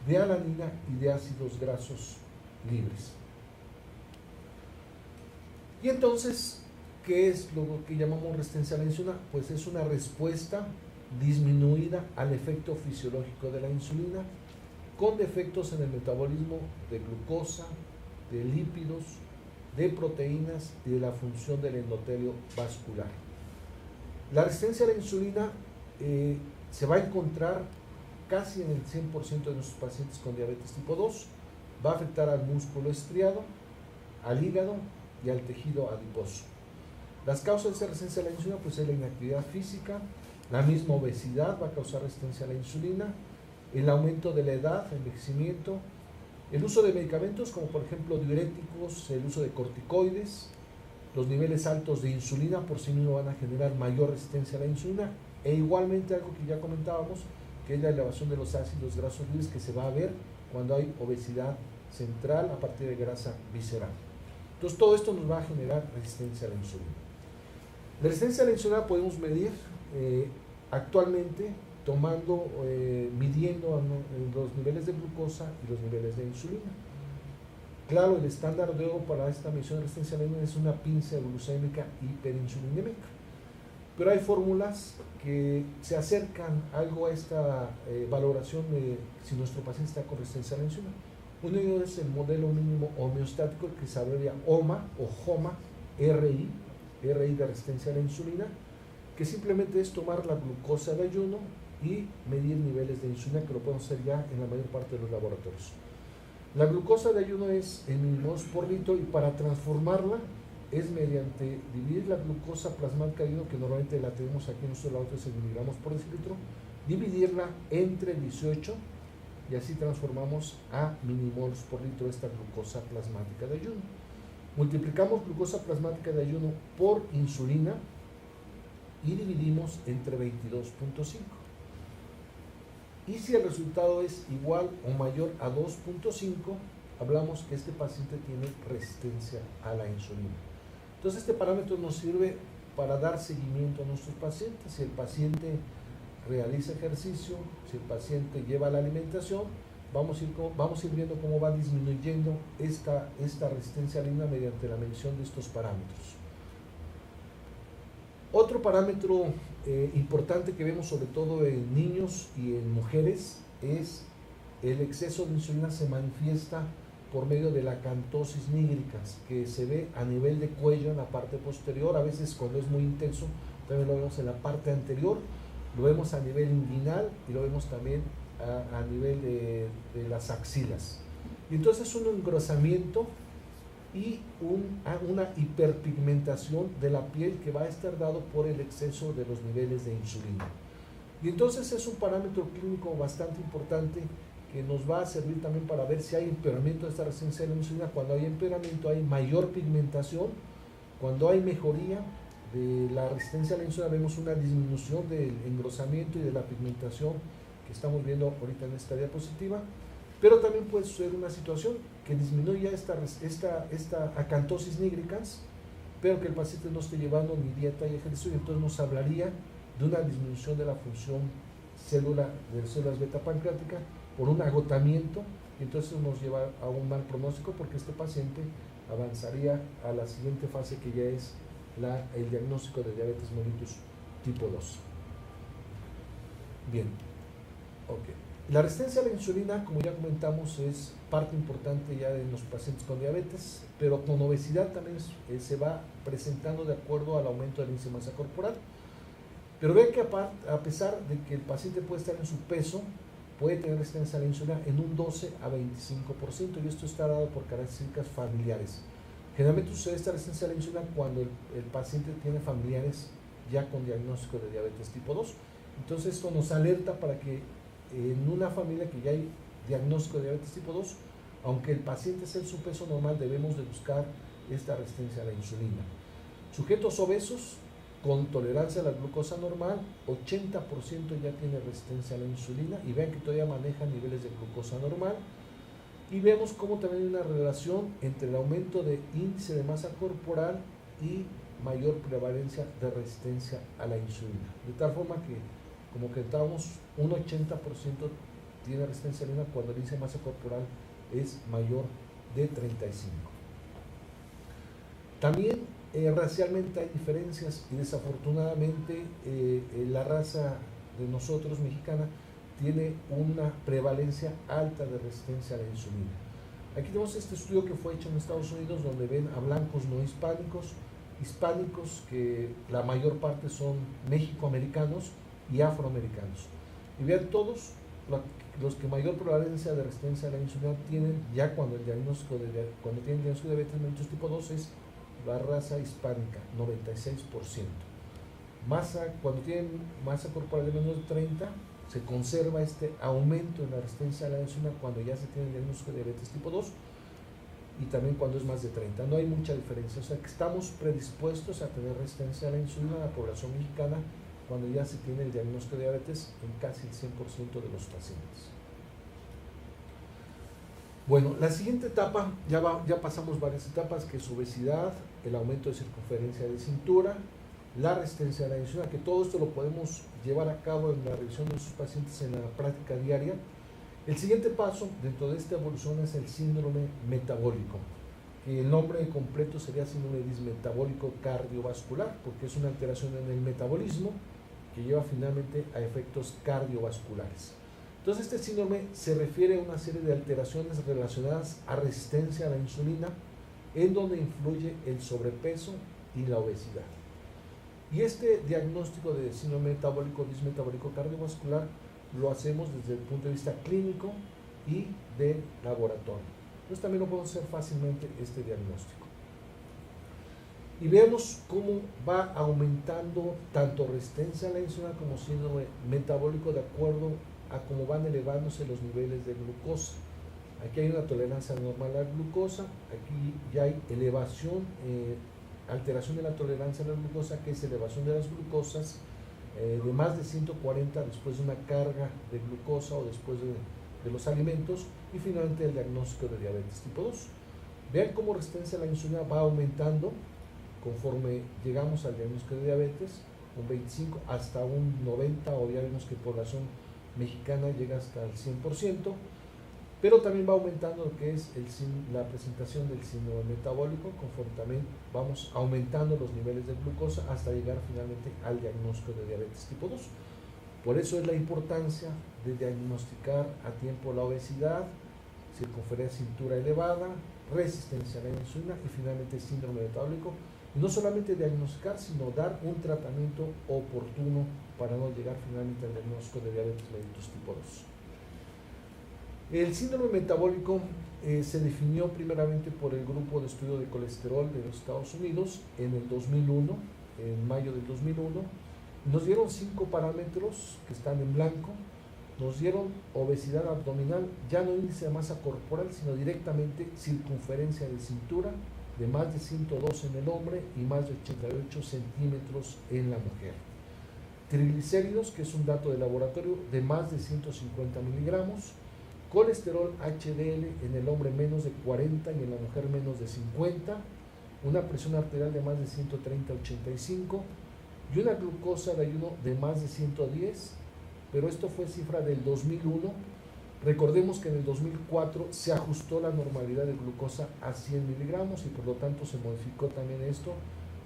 de alanina y de ácidos grasos libres. Y entonces, ¿qué es lo que llamamos resistencia a la insulina? Pues es una respuesta disminuida al efecto fisiológico de la insulina, con defectos en el metabolismo de glucosa, de lípidos, de proteínas y de la función del endotelio vascular. La resistencia a la insulina se va a encontrar casi en el 100% de nuestros pacientes con diabetes tipo 2. Va a afectar al músculo estriado, al hígado y al tejido adiposo. Las causas de esa resistencia a la insulina pues es la inactividad física, la misma obesidad va a causar resistencia a la insulina, el aumento de la edad, el envejecimiento, el uso de medicamentos como por ejemplo diuréticos, el uso de corticoides, los niveles altos de insulina por sí mismos van a generar mayor resistencia a la insulina, e igualmente algo que ya comentábamos, que es la elevación de los ácidos grasos libres que se va a ver cuando hay obesidad central a partir de grasa visceral. Entonces todo esto nos va a generar resistencia a la insulina. La resistencia a la insulina podemos medir actualmente midiendo los niveles de glucosa y los niveles de insulina. Claro, el estándar de oro para esta medición de resistencia a la insulina es una pinza glucémica hiperinsulinémica, pero hay fórmulas que se acercan algo a esta valoración de si nuestro paciente está con resistencia a la insulina. Uno de ellos es el modelo mínimo homeostático, que se abrevia OMA o HOMA, RI de resistencia a la insulina, que simplemente es tomar la glucosa de ayuno y medir niveles de insulina, que lo podemos hacer ya en la mayor parte de los laboratorios. La glucosa de ayuno es en milimoles por litro, y para transformarla es mediante dividir la glucosa plasmática de ayuno, que normalmente la tenemos aquí en nuestros laboratorios en miligramos por decilitro, dividirla entre 18, y así transformamos a milimoles por litro esta glucosa plasmática de ayuno. Multiplicamos glucosa plasmática de ayuno por insulina y dividimos entre 22.5. Y si el resultado es igual o mayor a 2.5, hablamos que este paciente tiene resistencia a la insulina. Entonces este parámetro nos sirve para dar seguimiento a nuestros pacientes. Si el paciente realiza ejercicio, si el paciente lleva la alimentación, vamos a ir viendo cómo va disminuyendo esta resistencia a la insulina mediante la medición de estos parámetros. Otro parámetro importante que vemos sobre todo en niños y en mujeres es el exceso de insulina. Se manifiesta por medio de la acantosis nigricans, que se ve a nivel de cuello en la parte posterior, a veces cuando es muy intenso también lo vemos en la parte anterior, lo vemos a nivel inguinal y lo vemos también a nivel de las axilas. Y entonces es un engrosamiento y una hiperpigmentación de la piel que va a estar dado por el exceso de los niveles de insulina. Y entonces es un parámetro clínico bastante importante que nos va a servir también para ver si hay empeoramiento de esta resistencia a la insulina. Cuando hay empeoramiento hay mayor pigmentación, cuando hay mejoría de la resistencia a la insulina vemos una disminución del engrosamiento y de la pigmentación que estamos viendo ahorita en esta diapositiva. Pero también puede suceder una situación que disminuya esta acantosis nigricans, pero que el paciente no esté llevando ni dieta y ejercicio, y entonces nos hablaría de una disminución de la función de células beta pancreática por un agotamiento, y entonces nos lleva a un mal pronóstico, porque este paciente avanzaría a la siguiente fase, que ya es el diagnóstico de diabetes mellitus tipo 2. Bien, ok. La resistencia a la insulina, como ya comentamos, es parte importante ya de los pacientes con diabetes, pero con obesidad también se va presentando de acuerdo al aumento del índice de masa corporal. Pero vean que a pesar de que el paciente puede estar en su peso, puede tener resistencia a la insulina en un 12 a 25%, y esto está dado por características familiares. Generalmente sucede esta resistencia a la insulina cuando el paciente tiene familiares ya con diagnóstico de diabetes tipo 2. Entonces esto nos alerta para que en una familia que ya hay diagnóstico de diabetes tipo 2, aunque el paciente esté en su peso normal, debemos de buscar esta resistencia a la insulina. Sujetos obesos con tolerancia a la glucosa normal, 80% ya tiene resistencia a la insulina, y vean que todavía manejan niveles de glucosa normal. Y vemos cómo también hay una relación entre el aumento de índice de masa corporal y mayor prevalencia de resistencia a la insulina. De tal forma que, como comentábamos, un 80% tiene resistencia a la insulina cuando el índice de masa corporal es mayor de 35. También racialmente hay diferencias, y desafortunadamente la raza de nosotros, mexicana, tiene una prevalencia alta de resistencia a la insulina. Aquí tenemos este estudio que fue hecho en Estados Unidos, donde ven a blancos no hispánicos, que la mayor parte son mexicoamericanos y afroamericanos. Y vean todos los que mayor prevalencia de resistencia a la insulina tienen ya cuando tienen diagnóstico de diabetes mellitus tipo 2 es la raza hispánica, 96%. Cuando tienen masa corporal de menos de 30, se conserva este aumento en la resistencia a la insulina cuando ya se tiene el diagnóstico de diabetes tipo 2, y también cuando es más de 30. No hay mucha diferencia, o sea que estamos predispuestos a tener resistencia a la insulina en la población mexicana cuando ya se tiene el diagnóstico de diabetes en casi el 100% de los pacientes. Bueno, la siguiente etapa, ya pasamos varias etapas, que es obesidad, el aumento de circunferencia de cintura, la resistencia a la insulina, que todo esto lo podemos llevar a cabo en la revisión de sus pacientes en la práctica diaria. El siguiente paso dentro de esta evolución es el síndrome metabólico, que el nombre completo sería síndrome dismetabólico cardiovascular, porque es una alteración en el metabolismo que lleva finalmente a efectos cardiovasculares. Entonces este síndrome se refiere a una serie de alteraciones relacionadas a resistencia a la insulina, en donde influye el sobrepeso y la obesidad. Y este diagnóstico de síndrome metabólico dismetabólico cardiovascular lo hacemos desde el punto de vista clínico y de laboratorio. Entonces también lo podemos hacer fácilmente este diagnóstico. Y vemos cómo va aumentando tanto resistencia a la insulina como síndrome metabólico de acuerdo a cómo van elevándose los niveles de glucosa. Aquí hay una tolerancia normal a la glucosa, aquí ya hay elevación, alteración de la tolerancia a la glucosa, que es elevación de las glucosas de más de 140 después de una carga de glucosa o después de los alimentos, y finalmente el diagnóstico de diabetes tipo 2. Vean cómo resistencia a la insulina va aumentando conforme llegamos al diagnóstico de diabetes, un 25 hasta un 90, o ya vimos que población mexicana llega hasta el 100%, pero también va aumentando lo que es la presentación del síndrome metabólico, conforme también vamos aumentando los niveles de glucosa hasta llegar finalmente al diagnóstico de diabetes tipo 2. Por eso es la importancia de diagnosticar a tiempo la obesidad, circunferencia de cintura elevada, resistencia a la insulina y finalmente síndrome metabólico. Y no solamente diagnosticar, sino dar un tratamiento oportuno para no llegar finalmente al diagnóstico de diabetes mellitus tipo 2. El síndrome metabólico se definió primeramente por el Grupo de Estudio de Colesterol de los Estados Unidos en el 2001, en mayo del 2001. Nos dieron 5 parámetros que están en blanco. Nos dieron obesidad abdominal, ya no índice de masa corporal, sino directamente circunferencia de cintura de más de 102 en el hombre y más de 88 centímetros en la mujer. Triglicéridos, que es un dato de laboratorio, de más de 150 miligramos. Colesterol HDL en el hombre menos de 40 y en la mujer menos de 50. Una presión arterial de más de 130/85 y una glucosa de ayuno de más de 110, pero esto fue cifra del 2001. Recordemos que en el 2004 se ajustó la normalidad de glucosa a 100 miligramos y por lo tanto se modificó también esto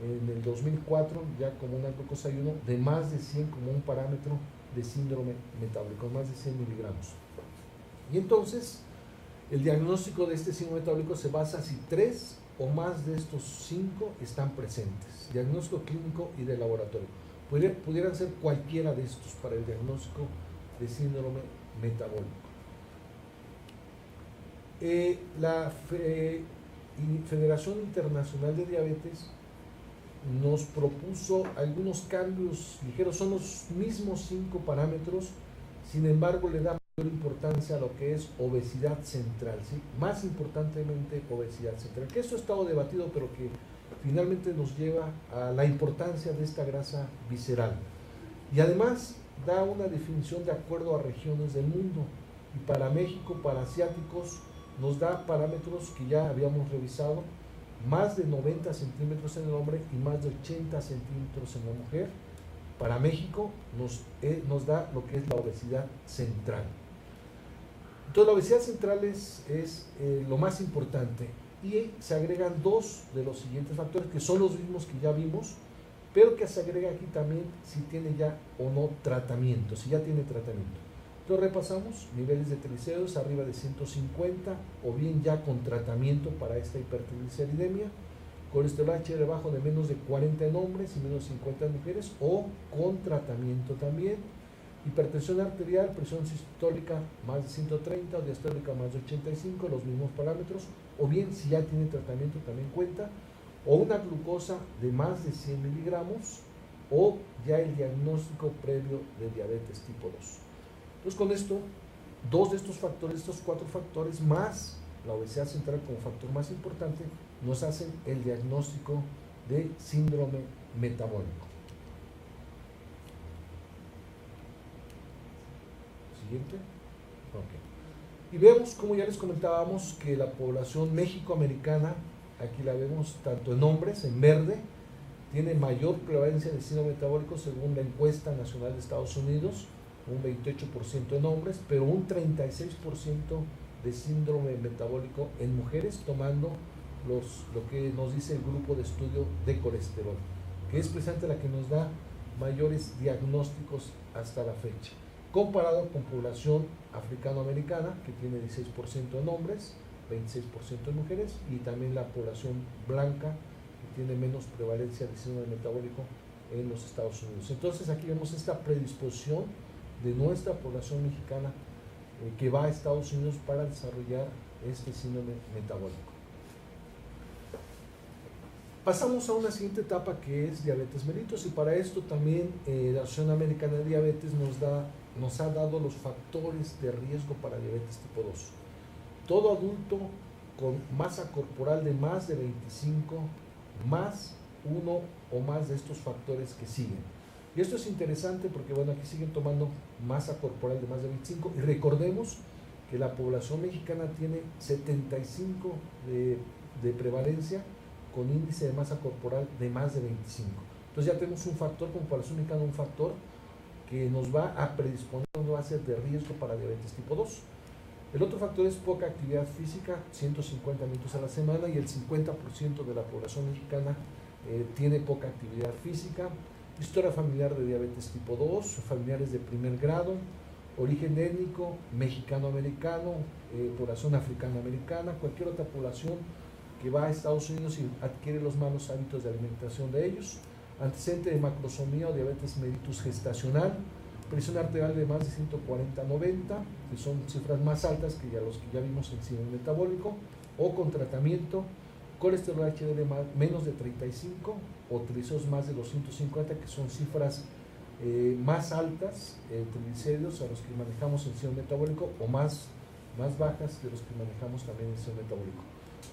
en el 2004 ya como una glucosa de ayuno de más de 100 como un parámetro de síndrome metabólico, más de 100 miligramos. Y entonces el diagnóstico de este síndrome metabólico se basa si 3 o más de estos 5 están presentes, diagnóstico clínico y de laboratorio. Pudieran ser cualquiera de estos para el diagnóstico de síndrome metabólico. La Federación Internacional de Diabetes nos propuso algunos cambios ligeros, son los mismos 5 parámetros, sin embargo le da mayor importancia a lo que es obesidad central, ¿sí? Más importantemente obesidad central, que esto ha estado debatido, pero que finalmente nos lleva a la importancia de esta grasa visceral. Y además da una definición de acuerdo a regiones del mundo. Y para México, para asiáticos, nos da parámetros que ya habíamos revisado, más de 90 centímetros en el hombre y más de 80 centímetros en la mujer. Para México nos da lo que es la obesidad central. Entonces la obesidad central es lo más importante, y se agregan dos de los siguientes factores que son los mismos que ya vimos, pero que se agrega aquí también si tiene ya o no tratamiento, si ya tiene tratamiento. Entonces repasamos niveles de triglicéridos arriba de 150 o bien ya con tratamiento para esta hipertrigliceridemia, colesterol HDL bajo de menos de 40 en hombres y menos de 50 en mujeres o con tratamiento también, hipertensión arterial, presión sistólica más de 130 o diastólica más de 85, los mismos parámetros, o bien si ya tiene tratamiento también cuenta, o una glucosa de más de 100 miligramos o ya el diagnóstico previo de diabetes tipo 2. Entonces con esto, dos de estos factores, estos cuatro factores más la obesidad central como factor más importante, nos hacen el diagnóstico de síndrome metabólico. Siguiente. Okay. Y vemos, como ya les comentábamos, que la población mexicoamericana, aquí la vemos tanto en hombres, en verde, tiene mayor prevalencia de síndrome metabólico según la encuesta nacional de Estados Unidos, un 28% en hombres, pero un 36% de síndrome metabólico en mujeres, tomando lo que nos dice el grupo de estudio de colesterol, que es precisamente la que nos da mayores diagnósticos hasta la fecha, comparado con población africanoamericana, que tiene 16% en hombres, 26% en mujeres, y también la población blanca, que tiene menos prevalencia de síndrome metabólico en los Estados Unidos. Entonces aquí vemos esta predisposición de nuestra población mexicana que va a Estados Unidos para desarrollar este síndrome metabólico. Pasamos a una siguiente etapa que es diabetes mellitus, y para esto también la Asociación Americana de Diabetes nos ha dado los factores de riesgo para diabetes tipo 2. Todo adulto con masa corporal de más de 25 más uno o más de estos factores que siguen. Y esto es interesante porque, bueno, aquí siguen tomando masa corporal de más de 25, y recordemos que la población mexicana tiene 75 de prevalencia con índice de masa corporal de más de 25. Entonces ya tenemos un factor, como población mexicana, un factor que nos va a predisponer, nos va a ser de riesgo para diabetes tipo 2. El otro factor es poca actividad física, 150 minutos a la semana, y el 50% de la población mexicana tiene poca actividad física. Historia familiar de diabetes tipo 2, familiares de primer grado, origen étnico, mexicano-americano, población africano-americana, cualquier otra población que va a Estados Unidos y adquiere los malos hábitos de alimentación de ellos, antecedente de macrosomía o diabetes mellitus gestacional, presión arterial de más de 140/90, que son cifras más altas que ya los que ya vimos en síndrome metabólico, o con tratamiento, colesterol HDL menos de 35 o triglicéridos más de 250, que son cifras más altas, triglicéridos a los que manejamos en síndrome metabólico, o más bajas de los que manejamos también en síndrome metabólico.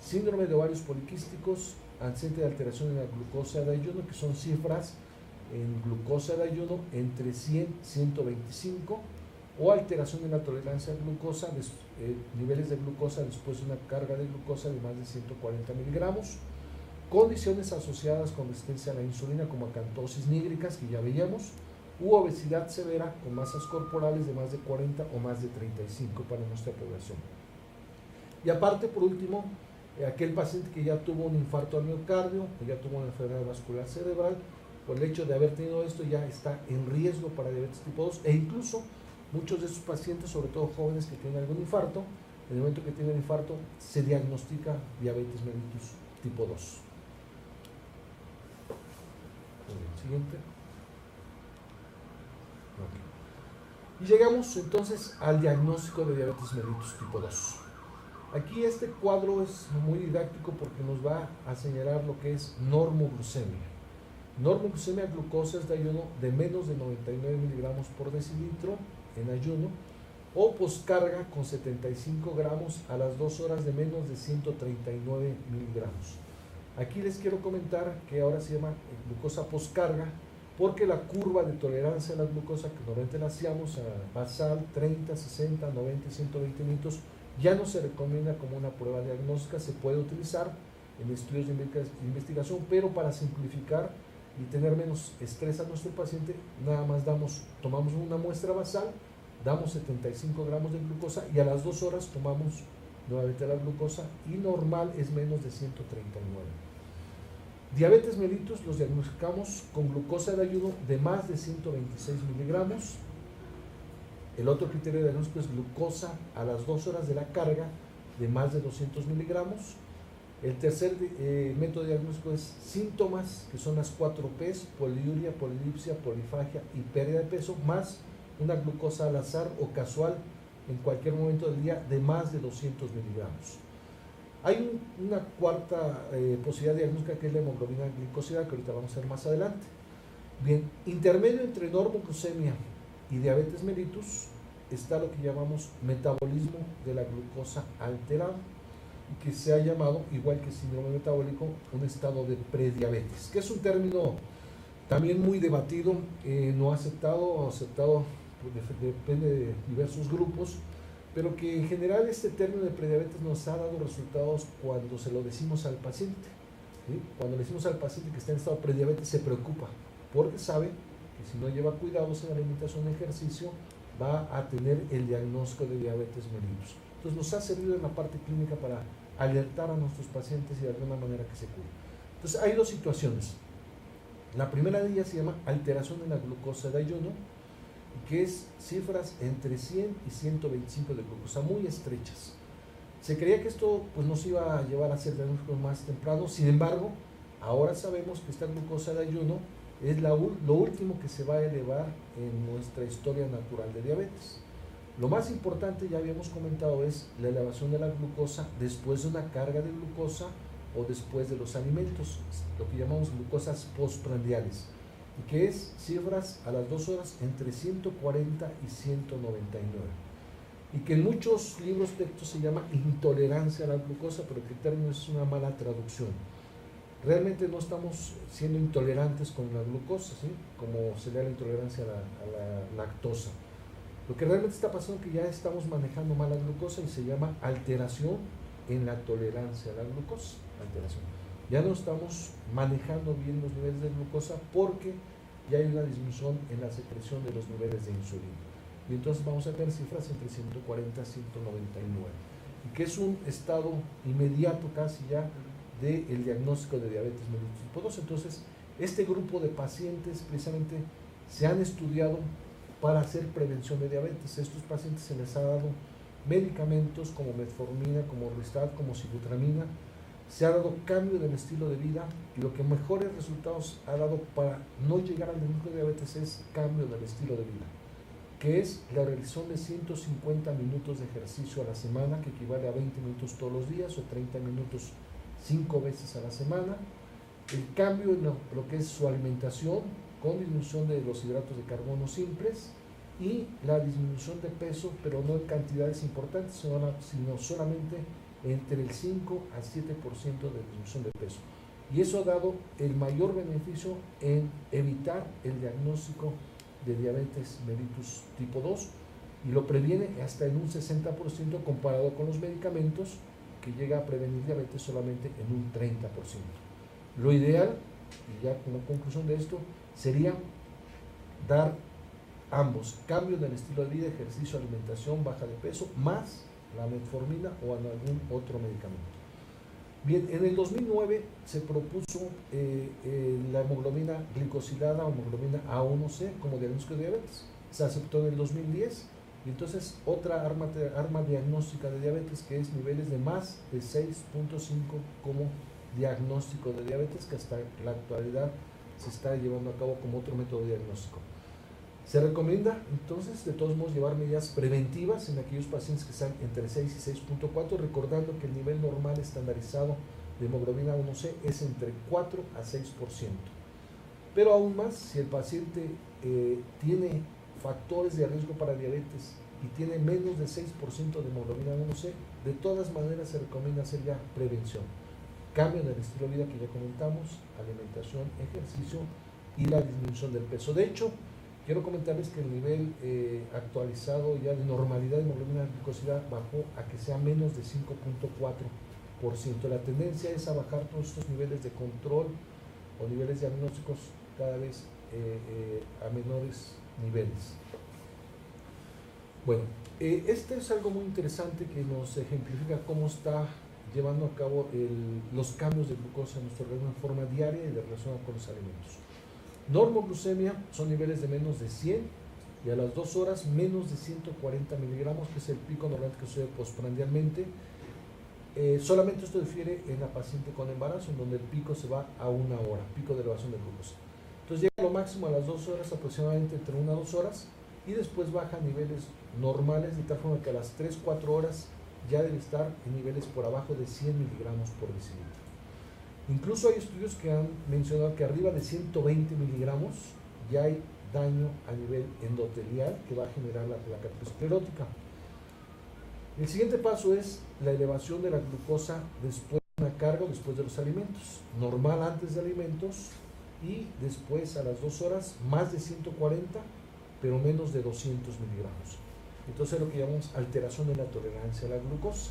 Síndrome de ovarios poliquísticos, antecedente de alteración en la glucosa de ayuno, que son cifras en glucosa de ayuno entre 100 y 125, o alteración en la tolerancia a glucosa, niveles de glucosa después de una carga de glucosa de más de 140 miligramos, condiciones asociadas con resistencia a la insulina como acantosis nígricas, que ya veíamos, u obesidad severa con masas corporales de más de 40 o más de 35 para nuestra población. Y aparte, por último, aquel paciente que ya tuvo un infarto al miocardio, que ya tuvo una enfermedad vascular cerebral, por el hecho de haber tenido esto ya está en riesgo para diabetes tipo 2, e incluso muchos de estos pacientes, sobre todo jóvenes que tienen algún infarto, en el momento que tienen infarto se diagnostica diabetes mellitus tipo 2. Siguiente. Okay. Y llegamos entonces al diagnóstico de diabetes mellitus tipo 2. Aquí este cuadro es muy didáctico porque nos va a señalar lo que es normoglucemia. Normoglucemia, glucosa de ayuno de menos de 99 miligramos por decilitro en ayuno, o poscarga con 75 gramos a las 2 horas de menos de 139 miligramos. Aquí les quiero comentar que ahora se llama glucosa postcarga, porque la curva de tolerancia a la glucosa que normalmente la hacíamos a basal 30, 60, 90 y 120 minutos, ya no se recomienda como una prueba diagnóstica. Se puede utilizar en estudios de investigación, pero para simplificar y tener menos estrés a nuestro paciente, nada más tomamos una muestra basal, damos 75 gramos de glucosa y a las 2 horas tomamos nuevamente la glucosa, y normal es menos de 139. Diabetes mellitus los diagnosticamos con glucosa de ayuno de más de 126 miligramos. El otro criterio de diagnóstico es glucosa a las 2 horas de la carga de más de 200 miligramos. El tercer método de diagnóstico es síntomas, que son las 4 P's: poliuria, polidipsia, polifagia y pérdida de peso, más una glucosa al azar o casual en cualquier momento del día de más de 200 miligramos. Hay una cuarta posibilidad diagnóstica, que es la hemoglobina glicosilada, que ahorita vamos a ver más adelante. Bien, intermedio entre normoglucemia y diabetes mellitus está lo que llamamos metabolismo de la glucosa alterado, que se ha llamado, igual que síndrome metabólico, un estado de prediabetes, que es un término también muy debatido, no aceptado, depende de diversos grupos, pero que en general este término de prediabetes nos ha dado resultados cuando se lo decimos al paciente, ¿sí? Cuando le decimos al paciente que está en estado de prediabetes, se preocupa, porque sabe que si no lleva cuidados en la alimentación y ejercicio, va a tener el diagnóstico de diabetes mellitus. Entonces nos ha servido en la parte clínica para alertar a nuestros pacientes y de alguna manera que se cuiden. Entonces hay dos situaciones. La primera de ellas se llama alteración en la glucosa de ayuno, que es cifras entre 100 y 125 de glucosa, muy estrechas. Se creía que esto pues, nos iba a llevar a hacer diagnósticos más temprano. Sin embargo, ahora sabemos que esta glucosa de ayuno es lo último que se va a elevar en nuestra historia natural de diabetes. Lo más importante, ya habíamos comentado, es la elevación de la glucosa después de una carga de glucosa o después de los alimentos, lo que llamamos glucosas postprandiales, y que es cifras a las 2 horas entre 140 y 199, y que en muchos libros textos se llama intolerancia a la glucosa, pero que el término es una mala traducción. Realmente no estamos siendo intolerantes con la glucosa, ¿sí? Como sería la intolerancia a la lactosa. Lo que realmente está pasando es que ya estamos manejando mal la glucosa y se llama alteración en la tolerancia a la glucosa. Ya no estamos manejando bien los niveles de glucosa, porque ya hay una disminución en la secreción de los niveles de insulina. Y entonces vamos a tener cifras entre 140 y 199, y que es un estado inmediato casi ya del diagnóstico de diabetes mellitus tipo 2. Entonces, este grupo de pacientes precisamente se han estudiado para hacer prevención de diabetes. A estos pacientes se les ha dado medicamentos como metformina, como Orlistat, como sibutramina. Se ha dado cambio del estilo de vida, y lo que mejores resultados ha dado para no llegar al diagnóstico de diabetes es cambio del estilo de vida, que es la realización de 150 minutos de ejercicio a la semana, que equivale a 20 minutos todos los días o 30 minutos 5 veces a la semana. El cambio en lo que es su alimentación, con disminución de los hidratos de carbono simples, y la disminución de peso, pero no en cantidades importantes, sino solamente entre el 5 a 7% de disminución de peso. Y eso ha dado el mayor beneficio en evitar el diagnóstico de diabetes mellitus tipo 2, y lo previene hasta en un 60% comparado con los medicamentos, que llega a prevenir diabetes solamente en un 30%. Lo ideal, y ya como conclusión de esto, sería dar ambos: cambio del estilo de vida, ejercicio, alimentación, baja de peso, más la metformina o algún otro medicamento. Bien, en el 2009 se propuso la hemoglobina glicosilada o hemoglobina A1C como diagnóstico de diabetes. Se aceptó en el 2010, y entonces otra arma diagnóstica de diabetes, que es niveles de más de 6.5 como diagnóstico de diabetes, que hasta la actualidad se está llevando a cabo como otro método diagnóstico. Se recomienda entonces de todos modos llevar medidas preventivas en aquellos pacientes que están entre 6 y 6.4, recordando que el nivel normal estandarizado de hemoglobina A1C es entre 4 a 6%. Pero aún más, si el paciente tiene factores de riesgo para diabetes y tiene menos de 6% de hemoglobina A1C, de todas maneras se recomienda hacer ya prevención. cambio en el estilo de vida que ya comentamos, alimentación, ejercicio y la disminución del peso. De hecho, quiero comentarles que el nivel actualizado ya de normalidad de hemoglobina glucosidad bajó a que sea menos de 5.4%. La tendencia es a bajar todos estos niveles de control o niveles diagnósticos cada vez a menores niveles. Bueno, este es algo muy interesante que nos ejemplifica cómo está llevando a cabo los cambios de glucosa en nuestro organismo de forma diaria y de relación con los alimentos. Normoglucemia son niveles de menos de 100 y a las 2 horas menos de 140 miligramos, que es el pico normalmente que sucede postprandialmente. Solamente esto difiere en la paciente con embarazo, en donde el pico se va a 1 hora, pico de elevación de glucosa. Entonces llega a lo máximo a las 2 horas, aproximadamente entre 1 a 2 horas, y después baja a niveles normales, de tal forma que a las 3-4 horas ya debe estar en niveles por abajo de 100 miligramos por decilitro. Incluso hay estudios que han mencionado que arriba de 120 miligramos ya hay daño a nivel endotelial que va a generar la placa aterosclerótica. El siguiente paso es la elevación de la glucosa después de una carga o después de los alimentos. Normal antes de alimentos y después a las 2 horas más de 140, pero menos de 200 miligramos. Entonces es lo que llamamos alteración de la tolerancia a la glucosa.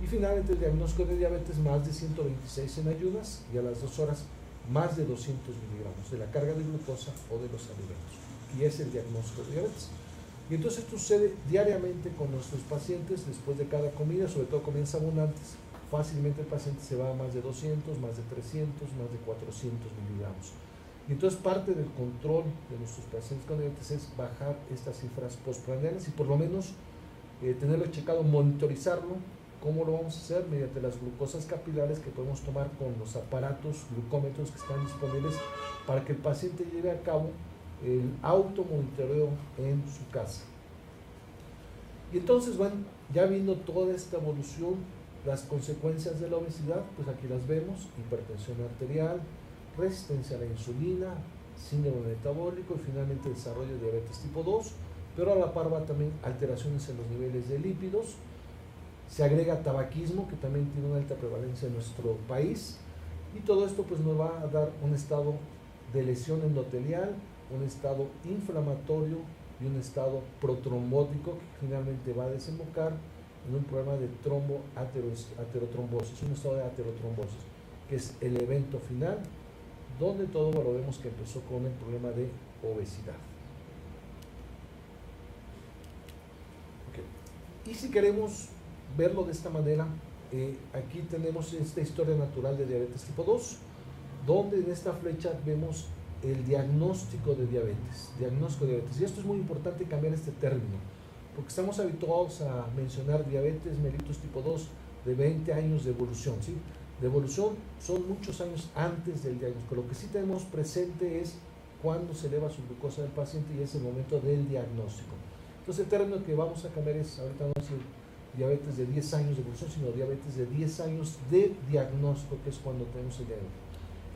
Y finalmente el diagnóstico de diabetes más de 126 en ayunas y a las 2 horas más de 200 miligramos de la carga de glucosa o de los alimentos. Y es el diagnóstico de diabetes. Y entonces esto sucede diariamente con nuestros pacientes después de cada comida, sobre todo comidas abundantes. Fácilmente el paciente se va a más de 200, más de 300, más de 400 miligramos. Y entonces parte del control de nuestros pacientes con diabetes es bajar estas cifras postprandiales y por lo menos tenerlo checado, monitorizarlo. ¿Cómo lo vamos a hacer? Mediante las glucosas capilares que podemos tomar con los aparatos glucómetros que están disponibles para que el paciente lleve a cabo el automonitoreo en su casa. Y entonces van ya viendo toda esta evolución, las consecuencias de la obesidad, pues aquí las vemos: hipertensión arterial, resistencia a la insulina, síndrome metabólico y finalmente desarrollo de diabetes tipo 2, pero a la par va también alteraciones en los niveles de lípidos. Se agrega tabaquismo, que también tiene una alta prevalencia en nuestro país, y todo esto pues nos va a dar un estado de lesión endotelial, un estado inflamatorio y un estado protrombótico que finalmente va a desembocar en un problema de aterotrombosis, un estado de aterotrombosis, que es el evento final, donde todo lo vemos que empezó con el problema de obesidad. Okay. Y si queremos verlo de esta manera, aquí tenemos esta historia natural de diabetes tipo 2, donde en esta flecha vemos el diagnóstico de diabetes. Y esto es muy importante cambiar este término, porque estamos habituados a mencionar diabetes mellitus tipo 2 de 20 años de evolución, ¿sí? De evolución son muchos años antes del diagnóstico. Lo que sí tenemos presente es cuando se eleva su glucosa del paciente y es el momento del diagnóstico. Entonces el término que vamos a cambiar es, ahorita no es diabetes de 10 años de evolución, sino diabetes de 10 años de diagnóstico, que es cuando tenemos el diagnóstico.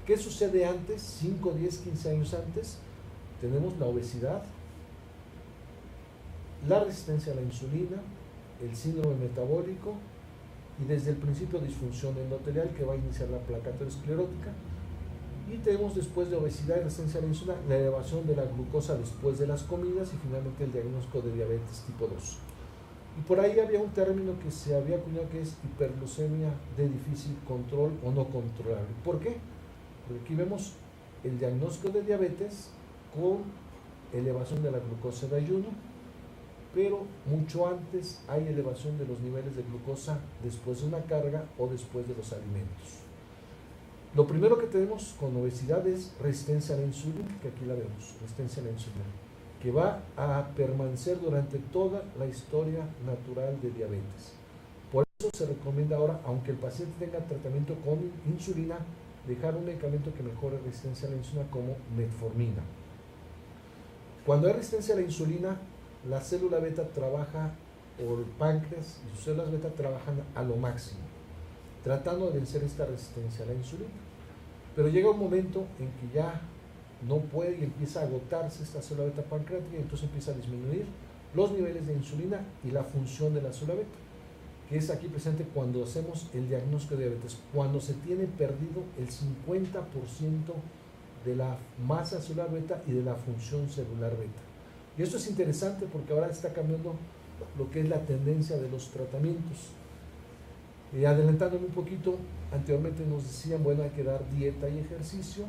¿Qué sucede antes? 5, 10, 15 años antes, tenemos la obesidad, la resistencia a la insulina, el síndrome metabólico y desde el principio disfunción endotelial que va a iniciar la placa aterosclerótica. Y tenemos después de obesidad y resistencia a la insulina la elevación de la glucosa después de las comidas y finalmente el diagnóstico de diabetes tipo 2. Y por ahí había un término que se había acuñado que es hiperglucemia de difícil control o no controlable. ¿Por qué? Porque aquí vemos el diagnóstico de diabetes con elevación de la glucosa de ayuno, pero mucho antes hay elevación de los niveles de glucosa después de una carga o después de los alimentos. Lo primero que tenemos con obesidad es resistencia a la insulina, que aquí la vemos, resistencia a la insulina, que va a permanecer durante toda la historia natural de diabetes. Por eso se recomienda ahora, aunque el paciente tenga tratamiento con insulina, dejar un medicamento que mejore resistencia a la insulina como metformina. Cuando hay resistencia a la insulina, la célula beta trabaja, o el páncreas y sus células beta trabajan a lo máximo, tratando de vencer esta resistencia a la insulina. Pero llega un momento en que ya no puede y empieza a agotarse esta célula beta pancreática y entonces empieza a disminuir los niveles de insulina y la función de la célula beta. que es aquí presente cuando hacemos el diagnóstico de diabetes, cuando se tiene perdido el 50% de la masa celular beta y de la función celular beta. Y esto es interesante porque ahora está cambiando lo que es la tendencia de los tratamientos. Adelantándome un poquito, anteriormente nos decían, bueno, hay que dar dieta y ejercicio,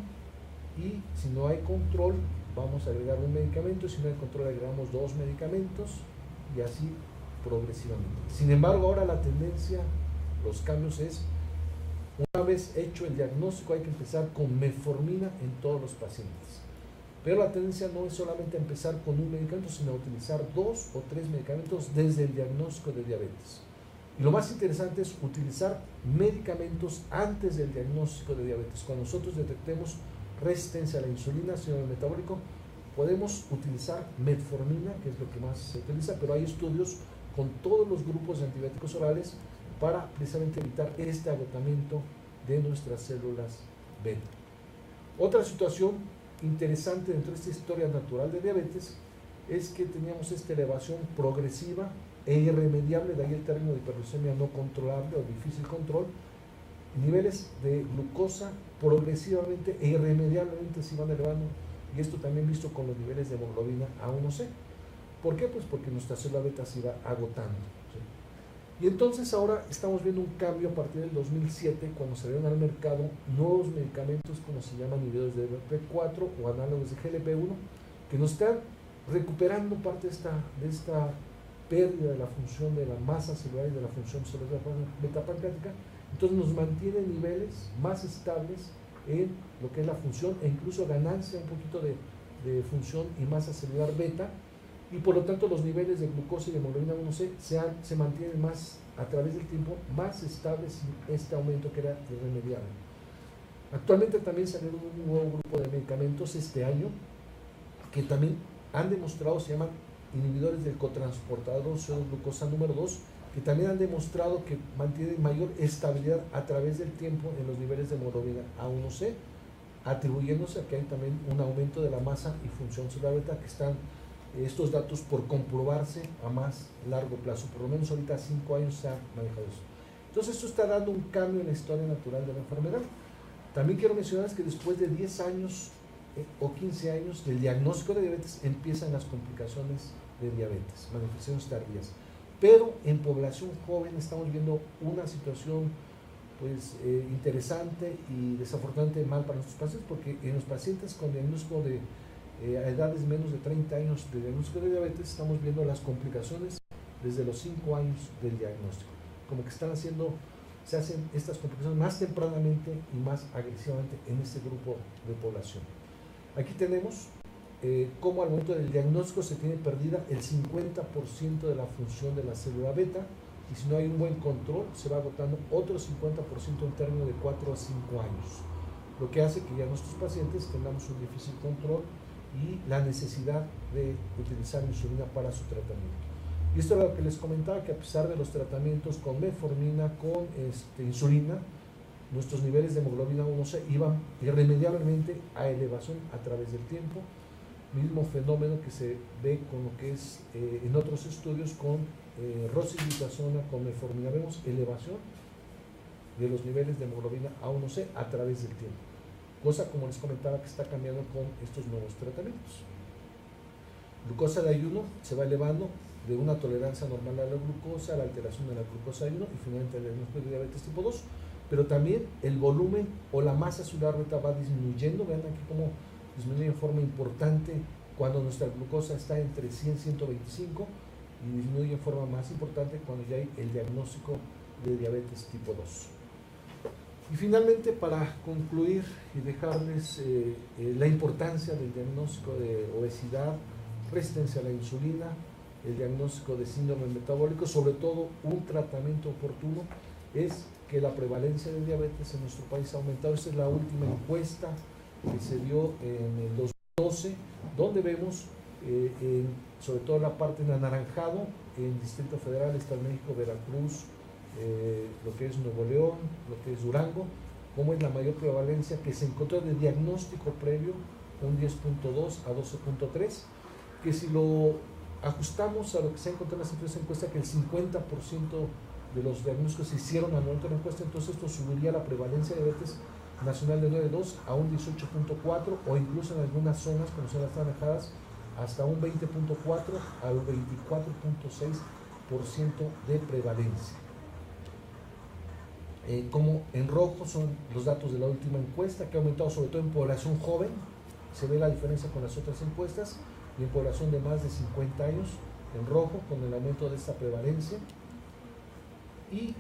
y si no hay control, vamos a agregar un medicamento, si no hay control, agregamos 2 medicamentos, y así progresivamente. Sin embargo, ahora la tendencia, los cambios es, una vez hecho el diagnóstico, hay que empezar con metformina en todos los pacientes. Pero la tendencia no es solamente empezar con un medicamento, sino utilizar 2 o 3 medicamentos desde el diagnóstico de diabetes. Y lo más interesante es utilizar medicamentos antes del diagnóstico de diabetes. Cuando nosotros detectemos resistencia a la insulina, síndrome metabólico, podemos utilizar metformina, que es lo que más se utiliza, pero hay estudios con todos los grupos de antibióticos orales para precisamente evitar este agotamiento de nuestras células beta. Otra situación interesante dentro de esta historia natural de diabetes es que teníamos esta elevación progresiva e irremediable, de ahí el término de hiperglucemia no controlable o difícil control, niveles de glucosa progresivamente e irremediablemente se van elevando, y esto también visto con los niveles de hemoglobina A1C. ¿Por qué? Pues porque nuestra célula beta se iba agotando, ¿sí? Y entonces ahora estamos viendo un cambio a partir del 2007, cuando salieron al mercado nuevos medicamentos, como se llaman inhibidores de BP4 o análogos de GLP-1, que nos están recuperando parte de esta pérdida de la función de la masa celular y de la función celular beta pancreática. Entonces nos mantiene niveles más estables en lo que es la función, e incluso ganancia un poquito de función y masa celular beta, y por lo tanto los niveles de glucosa y de hemoglobina 1C se mantienen más a través del tiempo, más estables sin este aumento que era irremediable. Actualmente también salieron un nuevo grupo de medicamentos este año que también han demostrado, se llaman inhibidores del cotransportador CO2-glucosa número 2, que también han demostrado que mantienen mayor estabilidad a través del tiempo en los niveles de hemoglobina A1C, atribuyéndose a que hay también un aumento de la masa y función celular beta, que están estos datos por comprobarse a más largo plazo. Por lo menos ahorita a 5 años se ha manejado eso. Entonces esto está dando un cambio en la historia natural de la enfermedad. También quiero mencionar que después de 10 años o 15 años del diagnóstico de diabetes empiezan las complicaciones de diabetes, manifestaciones tardías. Pero en población joven estamos viendo una situación pues interesante y desafortunadamente mal para nuestros pacientes, porque en los pacientes con diagnóstico de a edades menos de 30 años de diagnóstico de diabetes estamos viendo las complicaciones desde los 5 años del diagnóstico, como que se hacen estas complicaciones más tempranamente y más agresivamente en este grupo de población. Aquí tenemos cómo al momento del diagnóstico se tiene perdida el 50% de la función de la célula beta, y si no hay un buen control se va agotando otro 50% en términos de 4 a 5 años, lo que hace que ya nuestros pacientes tengamos un difícil control y la necesidad de utilizar insulina para su tratamiento. Y esto es lo que les comentaba, que a pesar de los tratamientos con metformina, con insulina, nuestros niveles de hemoglobina 1C iban irremediablemente a elevación a través del tiempo, mismo fenómeno que se ve con lo que es en otros estudios con rosiglitazona, con metformina. Vemos elevación de los niveles de hemoglobina A1C a través del tiempo, cosa como les comentaba que está cambiando con estos nuevos tratamientos. Glucosa de ayuno se va elevando de una tolerancia normal a la glucosa, a la alteración de la glucosa de ayuno y finalmente el diagnóstico de diabetes tipo 2, pero también el volumen o la masa celular beta va disminuyendo. Vean aquí cómo disminuye en forma importante cuando nuestra glucosa está entre 100 y 125, y disminuye en forma más importante cuando ya hay el diagnóstico de diabetes tipo 2. Y finalmente, para concluir y dejarles la importancia del diagnóstico de obesidad, resistencia a la insulina, el diagnóstico de síndrome metabólico, sobre todo un tratamiento oportuno, es que la prevalencia de diabetes en nuestro país ha aumentado. Esta es la última encuesta que se dio en el 2012, donde vemos sobre todo la parte en anaranjado, en Distrito Federal, Estado de México, Veracruz, lo que es Nuevo León, lo que es Durango, cómo es la mayor prevalencia que se encontró de diagnóstico previo, un 10.2 a 12.3, que si lo ajustamos a lo que se ha encontrado en las encuestas, que el 50% de los diagnósticos que se hicieron al momento de la encuesta, entonces esto subiría la prevalencia de diabetes nacional de 9.2 a un 18.4 o incluso en algunas zonas, como son las alejadas, hasta un 20.4 al 24.6% de prevalencia. Como en rojo son los datos de la última encuesta, que ha aumentado sobre todo en población joven, se ve la diferencia con las otras encuestas, y en población de más de 50 años, en rojo, con el aumento de esta prevalencia. Y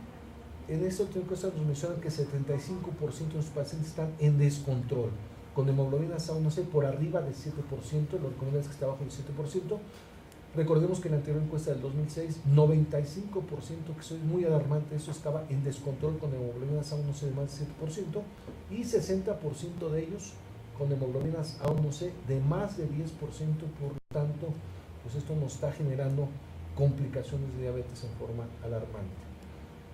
en esta última encuesta nos mencionan que 75% de los pacientes están en descontrol, con hemoglobinas A1C por arriba del 7%, lo recomendable es que esté abajo del 7%. Recordemos que en la anterior encuesta del 2006, 95%, que soy muy alarmante, eso estaba en descontrol con hemoglobinas A1C de más del 7%, y 60% de ellos con hemoglobinas A1C de más de 10%, por lo tanto, pues esto nos está generando complicaciones de diabetes en forma alarmante.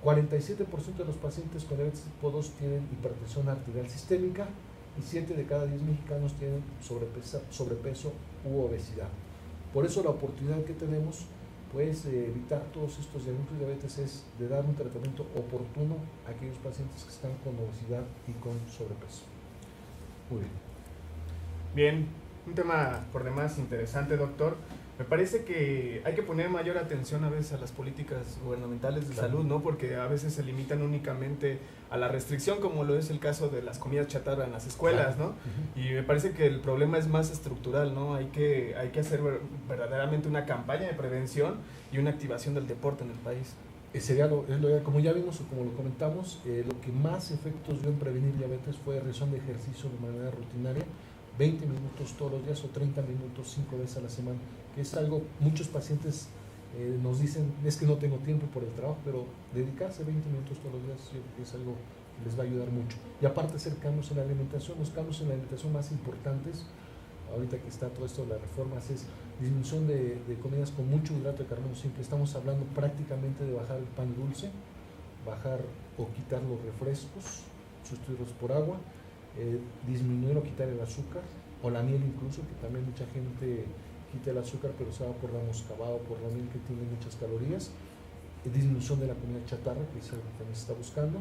47% de los pacientes con diabetes tipo 2 tienen hipertensión arterial sistémica y 7 de cada 10 mexicanos tienen sobrepeso u obesidad. Por eso la oportunidad que tenemos, pues, de evitar todos estos diagnósticos de diabetes es de dar un tratamiento oportuno a aquellos pacientes que están con obesidad y con sobrepeso. Muy bien. Bien, un tema por demás interesante, doctor. Me parece que hay que poner mayor atención a veces a las políticas gubernamentales de salud, ¿no? Porque a veces se limitan únicamente a la restricción, como lo es el caso de las comidas chatarra en las escuelas, ¿no? Y me parece que el problema es más estructural, ¿no? Hay que hacer verdaderamente una campaña de prevención y una activación del deporte en el país. Sería como ya vimos o como lo comentamos, lo que más efectos dio en prevenir diabetes fue realización de ejercicio de manera rutinaria, 20 minutos todos los días o 30 minutos 5 veces a la semana, que es algo, muchos pacientes nos dicen, es que no tengo tiempo por el trabajo, pero dedicarse 20 minutos todos los días es algo que les va a ayudar mucho. Y aparte hacer cambios en la alimentación, los cambios en la alimentación más importantes, ahorita que está todo esto de las reformas, es disminución de comidas con mucho hidrato de carbono simple. Estamos hablando prácticamente de bajar el pan dulce, bajar o quitar los refrescos, sustituirlos por agua, disminuir o quitar el azúcar, o la miel incluso, que también mucha gente quita el azúcar pero se va por la moscabada o por la miel que tiene muchas calorías, disminución de la comida chatarra, que es algo que también se está buscando,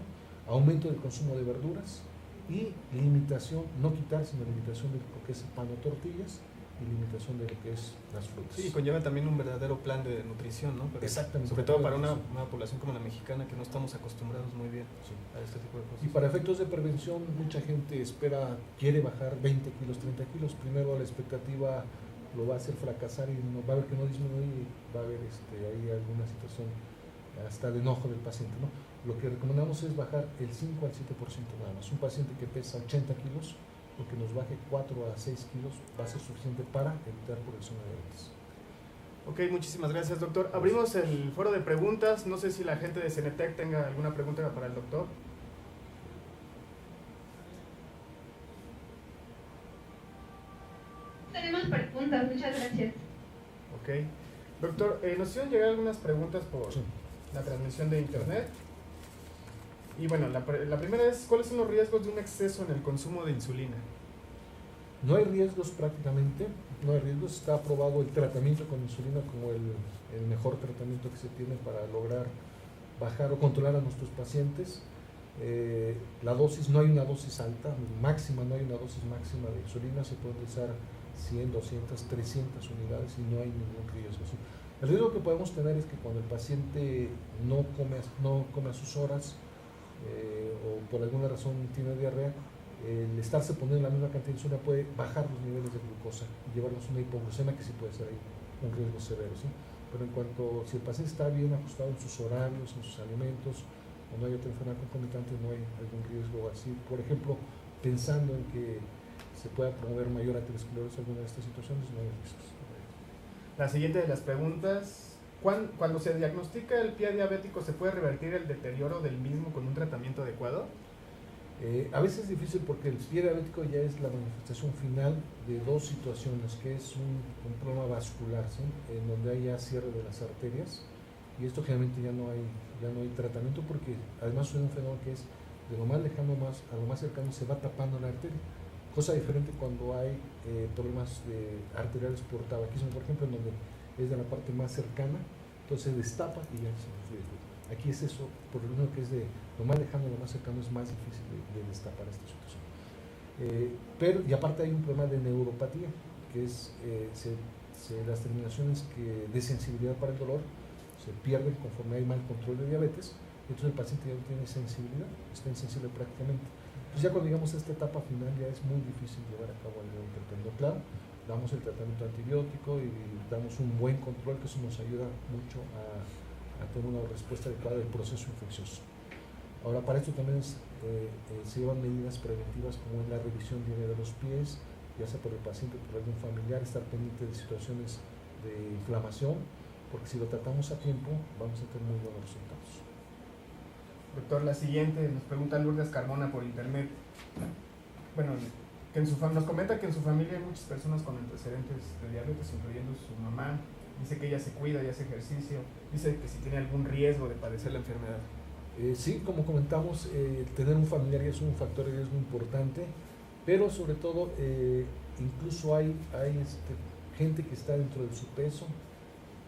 aumento del consumo de verduras y limitación, no quitar, sino limitación de lo que es el pan o tortillas y limitación de lo que es las frutas. Sí, conlleva también un verdadero plan de nutrición, ¿no? Pero exactamente. Sobre todo para una población como la mexicana, que no estamos acostumbrados muy bien a este tipo de cosas. Y para efectos de prevención, mucha gente quiere bajar 20 kilos, 30 kilos. Primero la expectativa lo va a hacer fracasar y va a ver que no disminuye y va a haber ahí alguna situación hasta de enojo del paciente, ¿no? Lo que recomendamos es bajar el 5 al 7% nada más. Un paciente que pesa 80 kilos, lo que nos baje 4 a 6 kilos va a ser suficiente para evitar progresión de diabetes. Ok, muchísimas gracias, doctor. Abrimos el foro de preguntas. No sé si la gente de Cenetec tenga alguna pregunta para el doctor. Tenemos preguntas, muchas gracias. Ok. Doctor, nos hicieron llegar algunas preguntas por la transmisión de internet. Y bueno, la primera es, ¿cuáles son los riesgos de un exceso en el consumo de insulina? No hay riesgos prácticamente, no hay riesgos. Está aprobado el tratamiento con insulina como el mejor tratamiento que se tiene para lograr bajar o controlar a nuestros pacientes. La dosis, no hay una dosis alta, máxima, no hay una dosis máxima de insulina, se puede utilizar 100, 200, 300 unidades y no hay ningún riesgo. ¿Sí? El riesgo que podemos tener es que cuando el paciente no come a sus horas o por alguna razón tiene diarrea, el estarse poniendo la misma cantidad de insulina puede bajar los niveles de glucosa y llevarnos a una hipoglucemia que sí puede ser ahí un riesgo severo. ¿Sí? Pero en cuanto, si el paciente está bien ajustado en sus horarios, en sus alimentos, o no hay otra enfermedad concomitante, no hay algún riesgo así. Por ejemplo, pensando en que se pueda promover mayor aterosclerosis en alguna de estas situaciones, no hay riesgos. La siguiente de las preguntas, cuando se diagnostica el pie diabético, ¿se puede revertir el deterioro del mismo con un tratamiento adecuado? A veces es difícil porque el pie diabético ya es la manifestación final de dos situaciones, que es un problema vascular, ¿sí? En donde hay ya cierre de las arterias, y esto generalmente ya no hay tratamiento porque además es un fenómeno que es de lo más lejano a lo más cercano se va tapando la arteria, cosa diferente cuando hay problemas arteriales por tabaquismo, por ejemplo, en donde es de la parte más cercana, entonces se destapa y ya se fluye. Aquí es eso, por lo menos que es de lo más lejano, lo más cercano, es más difícil de destapar esta situación. Y aparte hay un problema de neuropatía, que es las terminaciones de sensibilidad para el dolor se pierden conforme hay mal control de diabetes, entonces el paciente ya no tiene sensibilidad, está insensible prácticamente. Entonces ya cuando llegamos a esta etapa final ya es muy difícil llevar a cabo el tratamiento. Claro, damos el tratamiento antibiótico y damos un buen control, que eso nos ayuda mucho a tener una respuesta adecuada del proceso infeccioso. Ahora, para esto también se llevan medidas preventivas, como es la revisión diaria de los pies, ya sea por el paciente o por algún familiar, estar pendiente de situaciones de inflamación, porque si lo tratamos a tiempo vamos a tener muy buenos resultados. Doctor, la siguiente nos pregunta Lourdes Carmona por internet. Bueno, que nos comenta que en su familia hay muchas personas con antecedentes de diabetes, incluyendo su mamá. Dice que ella se cuida y hace ejercicio. Dice que si tiene algún riesgo de padecer la enfermedad. Sí, como comentamos, tener un familiar es un factor de riesgo importante, pero sobre todo incluso hay gente que está dentro de su peso,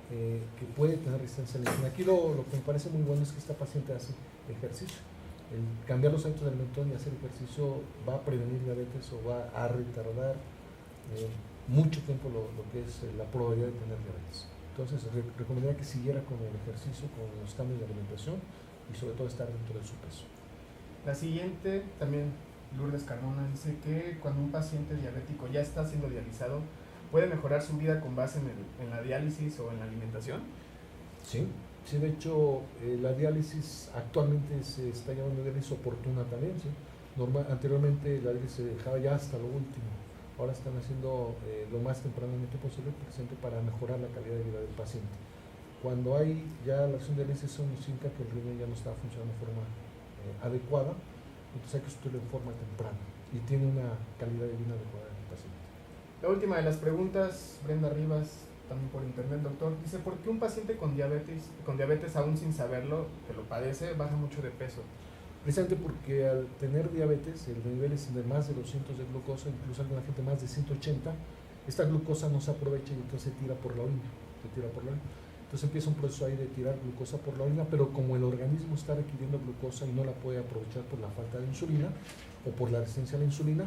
que puede tener resistencia a la insulina. Aquí lo que me parece muy bueno es que esta paciente hace ejercicio. El cambiar los hábitos de alimentación y hacer ejercicio va a prevenir diabetes o va a retardar mucho tiempo lo que es la probabilidad de tener diabetes. Entonces recomendaría que siguiera con el ejercicio, con los cambios de alimentación y sobre todo estar dentro de su peso. La siguiente, también Lourdes Carmona, dice que cuando un paciente diabético ya está siendo dializado, ¿puede mejorar su vida con base en la diálisis o en la alimentación? Sí, de hecho la diálisis actualmente se está llamando diálisis oportuna también. ¿Sí? Anteriormente la diálisis se dejaba ya hasta lo último, ahora están haciendo lo más tempranamente posible el paciente para mejorar la calidad de vida del paciente. Cuando hay ya la acción de diálisis, eso nos indica que el riñón ya no está funcionando de forma adecuada, entonces hay que sustituirlo en forma temprana y tiene una calidad de vida adecuada del paciente. La última de las preguntas, Brenda Rivas, también por internet, doctor, dice: ¿por qué un paciente con diabetes aún sin saberlo que lo padece baja mucho de peso? Precisamente porque al tener diabetes, el nivel es de más de 200 de glucosa, incluso alguna gente más de 180, esta glucosa no se aprovecha y entonces se tira por la orina. Entonces empieza un proceso ahí de tirar glucosa por la orina, pero como el organismo está requiriendo glucosa y no la puede aprovechar por la falta de insulina o por la resistencia a la insulina,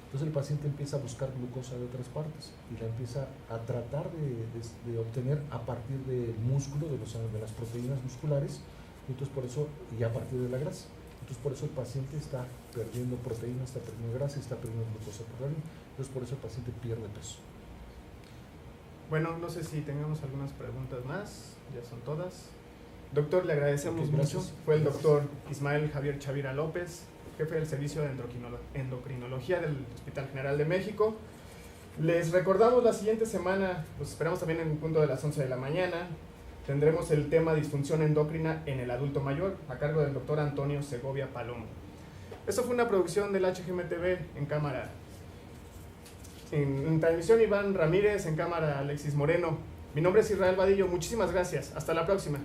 entonces el paciente empieza a buscar glucosa de otras partes y la empieza a tratar de obtener a partir del músculo, de las proteínas musculares, y entonces por eso, y a partir de la grasa. Entonces por eso el paciente está perdiendo proteínas, está perdiendo grasa, está perdiendo glucosa por la orina. Entonces por eso el paciente pierde peso. Bueno, no sé si tengamos algunas preguntas más, ya son todas. Doctor, le agradecemos mucho. Fue el doctor Ismael Javier Chavira López, jefe del servicio de endocrinología del Hospital General de México. Les recordamos la siguiente semana, los esperamos también en el punto de las 11 de la mañana. Tendremos el tema disfunción endocrina en el adulto mayor, a cargo del doctor Antonio Segovia Palomo. Esto fue una producción del HGMTV en cámara. En transmisión Iván Ramírez, en cámara Alexis Moreno. Mi nombre es Israel Vadillo, muchísimas gracias. Hasta la próxima.